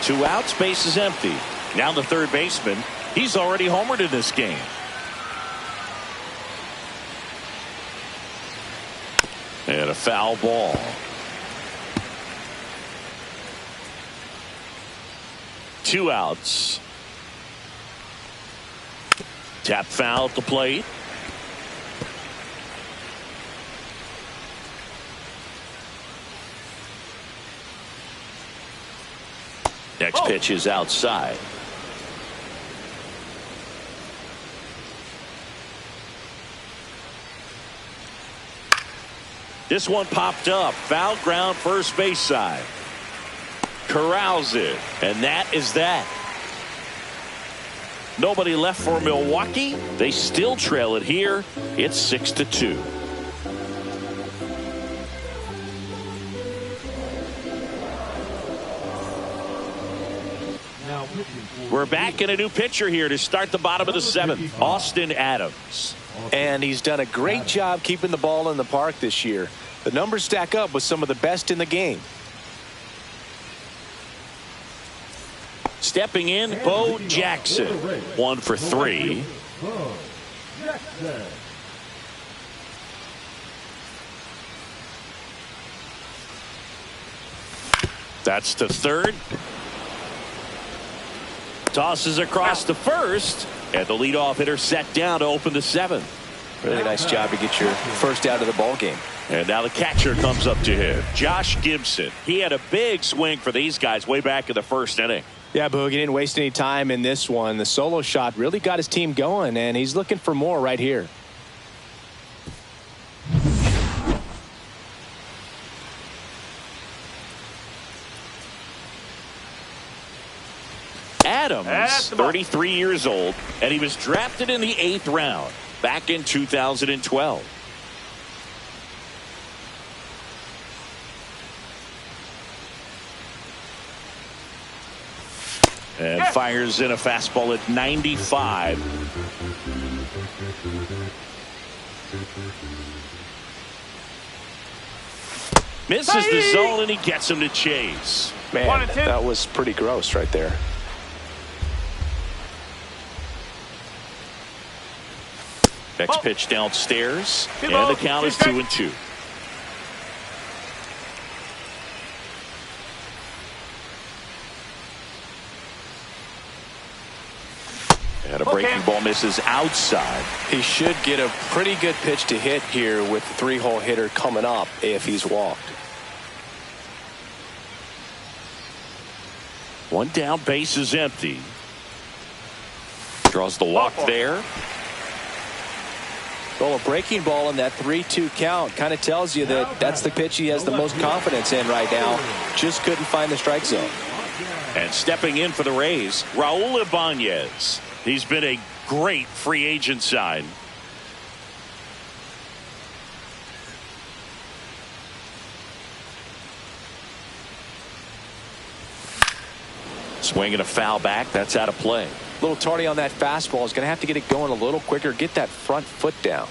2 outs, base is empty. Now the third baseman. He's already homered in this game. And a foul ball. Two outs. Tap foul at the plate. Next pitch is outside. This one popped up. Foul ground, first base side. Corrals it. And that is that. Nobody left for Milwaukee. They still trail it here. It's 6-2. We're back in a new pitcher here to start the bottom of the 7th. Austin Adams. And he's done a great job keeping the ball in the park this year. The numbers stack up with some of the best in the game. Stepping in, Bo Jackson. 1 for 3. That's to third. Tosses across to first. And the leadoff hitter set down to open the seventh. Really nice job to get your first out of the ball game. And now the catcher comes up to him, Josh Gibson. He had a big swing for these guys way back in the first inning. Yeah, Boog, he didn't waste any time in this one. The solo shot really got his team going, and he's looking for more right here. Adams, 33 years old, and he was drafted in the 8th round back in 2012. And fires in a fastball at 95. Misses the zone, and he gets him to chase. Man, that was pretty gross right there. Next pitch downstairs, and the count is 2-2. And a breaking ball misses outside. He should get a pretty good pitch to hit here with the 3-hole hitter coming up if he's walked. One down, base is empty. Draws the walk there. Well, a breaking ball in that 3-2 count kind of tells you that that's the pitch he has the most confidence in right now. Just couldn't find the strike zone. And stepping in for the Rays, Raul Ibanez. He's been a great free agent sign. Swinging a foul back. That's out of play. A little tardy on that fastball. Is going to have to get it going a little quicker. Get that front foot down.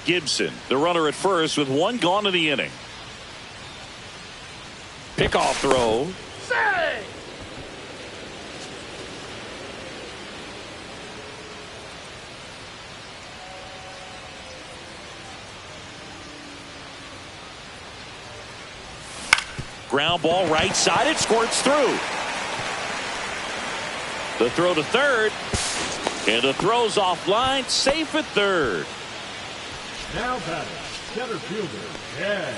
Gibson, the runner at first with one gone in the inning. Pickoff throw. Say! Ground ball right side. It squirts through. The throw to third. And the throw's offline. Safe at third. Now batting, center fielder, Ken.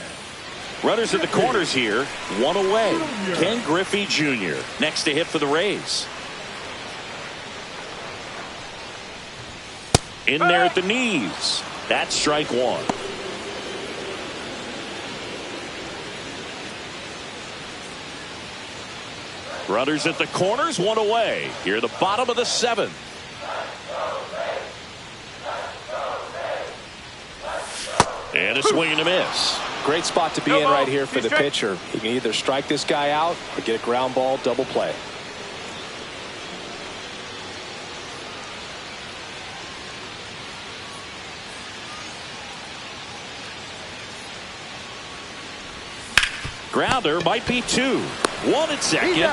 Runners at the corners here. One away. Ken Griffey Jr. next to hit for the Rays. In there at the knees. That's strike one. Runners at the corners, one away. Here the bottom of the seventh. And a swing and a miss. Great spot to be in right here for the pitcher. He can either strike this guy out or get a ground ball double play. Grounder might be two. One at second.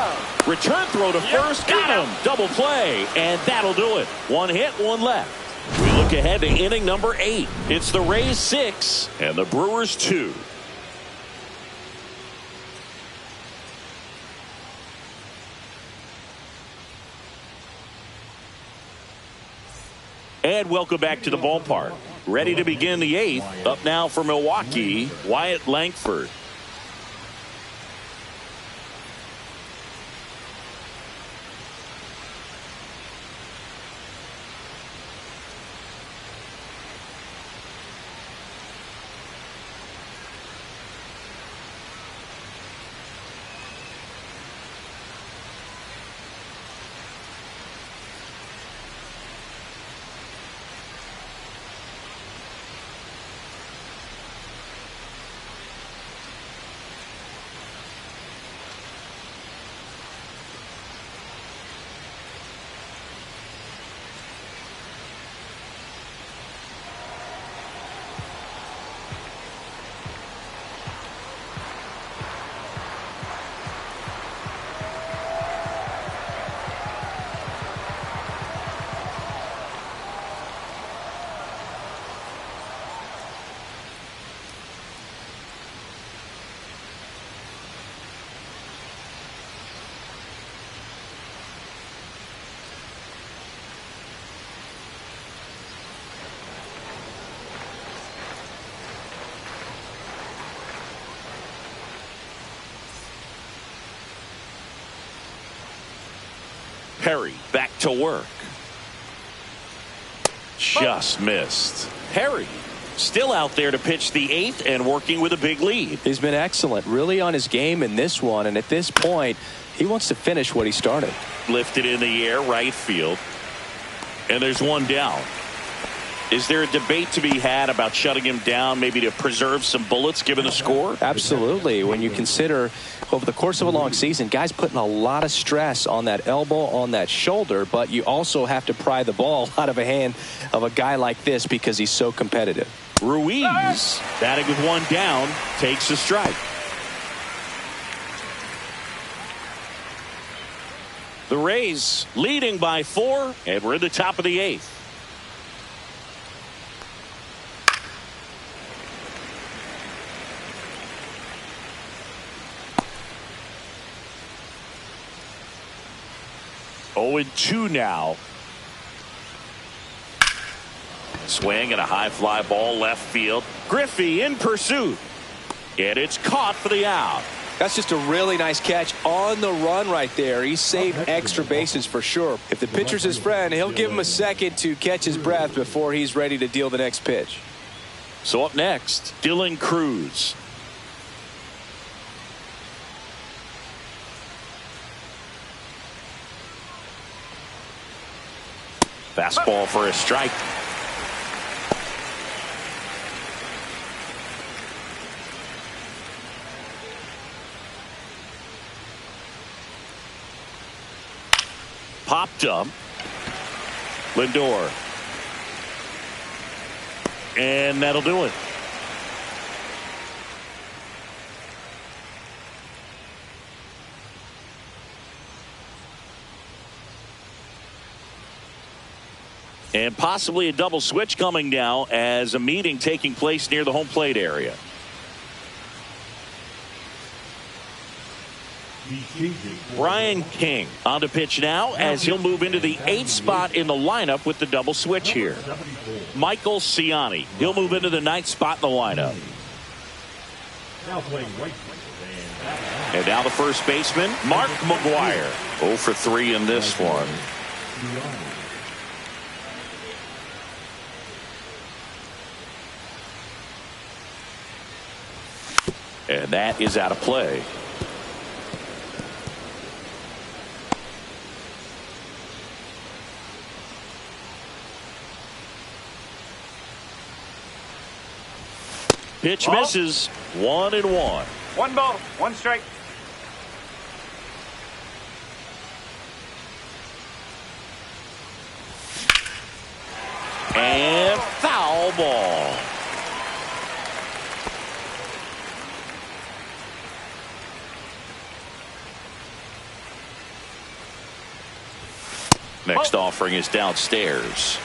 Return throw to first. Got him. Double play. And that'll do it. One hit, one left. We look ahead to inning number 8. It's the Rays 6 and the Brewers 2. And welcome back to the ballpark. Ready to begin the 8th. Up now for Milwaukee, Wyatt Langford. Perry back to work. Just missed. Perry still out there to pitch the 8th and working with a big lead. He's been excellent, really on his game in this one, and at this point he wants to finish what he started. Lifted in the air, right field, and there's one down. Is there a debate to be had about shutting him down, maybe to preserve some bullets given the score? Absolutely. When you consider over the course of a long season, guys putting a lot of stress on that elbow, on that shoulder, but you also have to pry the ball out of a hand of a guy like this because he's so competitive. Ruiz, batting with one down, takes a strike. The Rays leading by 4, and we're in the top of the 8th. Oh, and 2 now. Swing and a high fly ball left field. Griffey in pursuit. And it's caught for the out. That's just a really nice catch on the run right there. He saved extra bases for sure. If the pitcher's his friend, he'll give him a second to catch his breath before he's ready to deal the next pitch. So up next, Dylan Cruz. Fastball for a strike. Popped up. Lindor. And that'll do it. And possibly a double switch coming now as a meeting taking place near the home plate area. Brian King on to pitch now as he'll move into the 8th spot in the lineup with the double switch here. Michael Ciani, he'll move into the 9th spot in the lineup. And now the first baseman, Mark McGuire. 0 for 3 in this one. And that is out of play. Pitch misses. 1-1. 1 ball, 1 strike. And foul ball. Next offering is downstairs.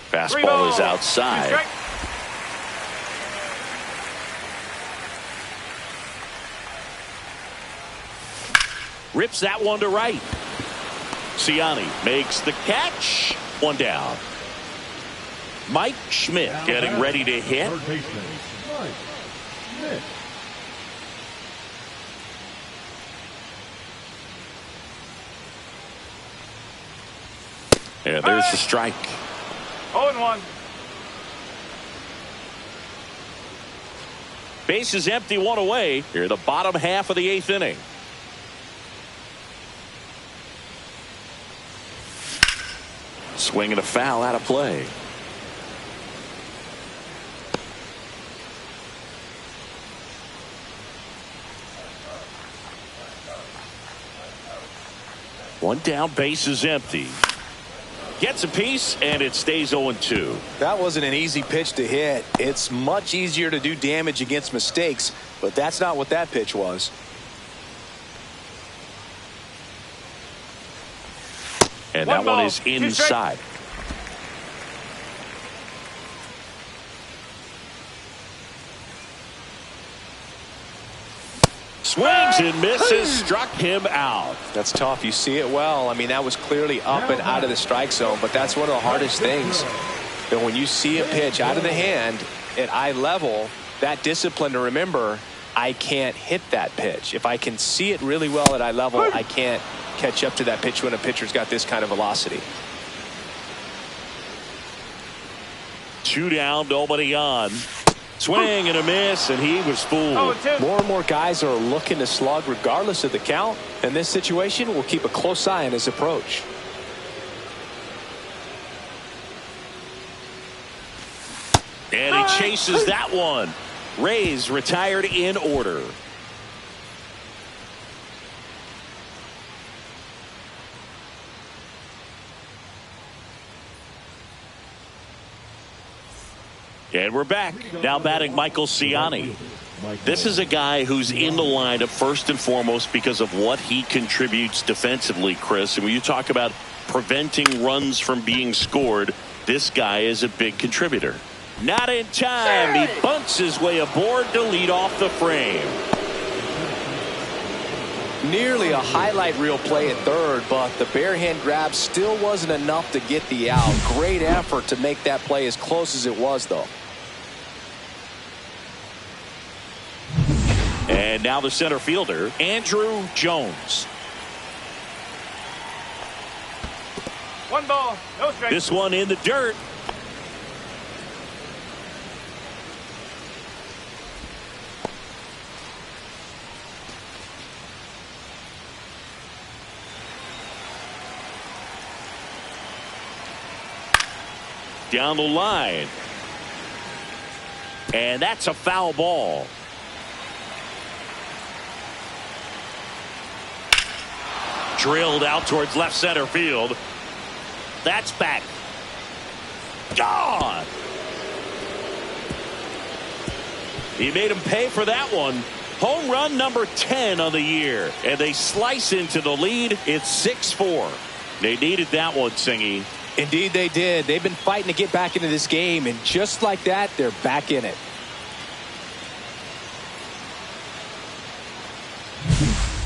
Fastball is outside. Rips that one to right. Ciani makes the catch. 1 down. Mike Schmidt getting ready to hit. And there's the strike. 0-1. Base is empty, 1 away. Here, the bottom half of the 8th inning. Swing and a foul, out of play. One down, base is empty. Gets a piece, and it stays 0-2. That wasn't an easy pitch to hit. It's much easier to do damage against mistakes, but that's not what that pitch was. And that one is inside. Swings and misses, struck him out. That's tough. You see it well. I mean, that was clearly up and out of the strike zone, but that's one of the hardest things. That when you see a pitch out of the hand at eye level, that discipline to remember, I can't hit that pitch. If I can see it really well at eye level, I can't catch up to that pitch when a pitcher's got this kind of velocity. 2 down, nobody on. Swing and a miss, and he was fooled. More and more guys are looking to slug regardless of the count. In this situation, we'll keep a close eye on his approach. And he chases that one. Rays retired in order. And we're back. Now batting Michael Ciani. This is a guy who's in the lineup first and foremost because of what he contributes defensively, Chris. And when you talk about preventing runs from being scored, this guy is a big contributor. Not in time. He bunts his way aboard to lead off the frame. Nearly a highlight reel play at third, but the bare hand grab still wasn't enough to get the out. Great effort to make that play as close as it was, though. And now the center fielder, Andrew Jones. 1 ball, no strike. This one in the dirt. Down the line. And that's a foul ball. Drilled out towards left center field. That's back. Gone. He made him pay for that one. Home run number 10 on the year. And they slice into the lead. It's 6-4. They needed that one, Singy. Indeed they did. They've been fighting to get back into this game, and just like that, they're back in it.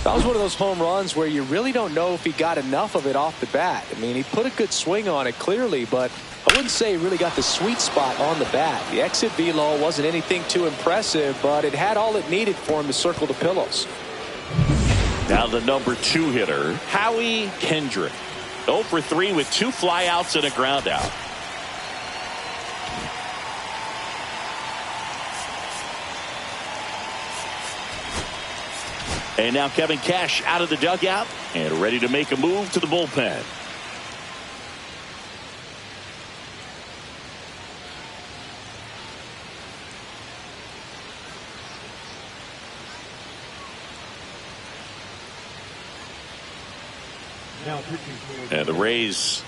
That was one of those home runs where you really don't know if he got enough of it off the bat. I mean, he put a good swing on it clearly, but I wouldn't say he really got the sweet spot on the bat. The exit velo wasn't anything too impressive, but it had all it needed for him to circle the pillows. Now the number 2 hitter, Howie Kendrick. 0 for 3 with 2 flyouts and a ground out. And now Kevin Cash out of the dugout and ready to make a move to the bullpen. And the Rays,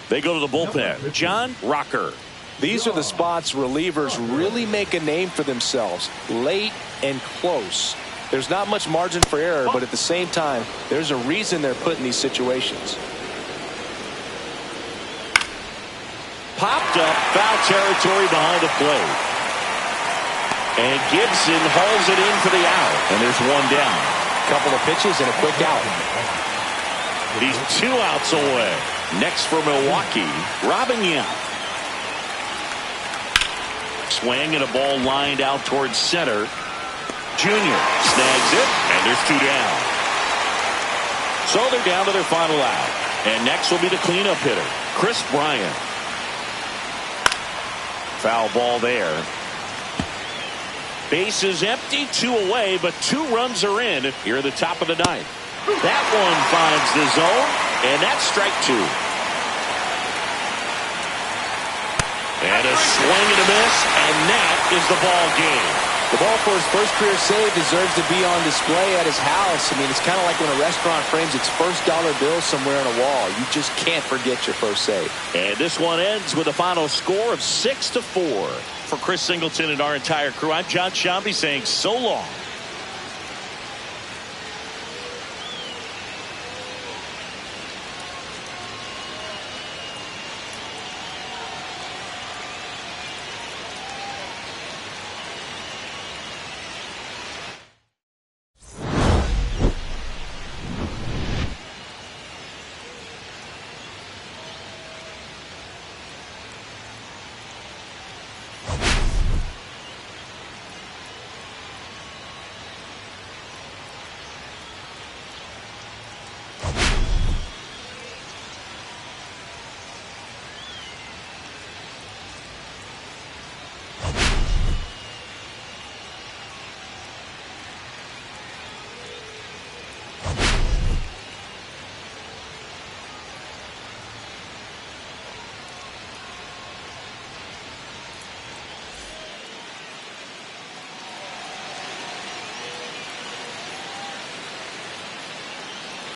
they go to the bullpen. John Rocker. These are the spots relievers really make a name for themselves. Late and close. There's not much margin for error, but at the same time, there's a reason they're put in these situations. Popped up, foul territory behind the plate. And Gibson hauls it in for the out. And there's one down. Couple of pitches and a quick out. He's 2 outs away. Next for Milwaukee, Robin Yount. Swing and a ball lined out towards center. Junior snags it, and there's 2 down. So they're down to their final out. And next will be the cleanup hitter, Chris Bryant. Foul ball there. Bases empty, 2 away, but 2 runs are in here at the top of the 9th. That one finds the zone, and that's strike 2. And a swing and a miss, and that is the ball game. The ball for his first career save deserves to be on display at his house. I mean, it's kind of like when a restaurant frames its first dollar bill somewhere on a wall. You just can't forget your first save. And this one ends with a final score of 6-4. For Chris Singleton and our entire crew, I'm John Shambi saying so long.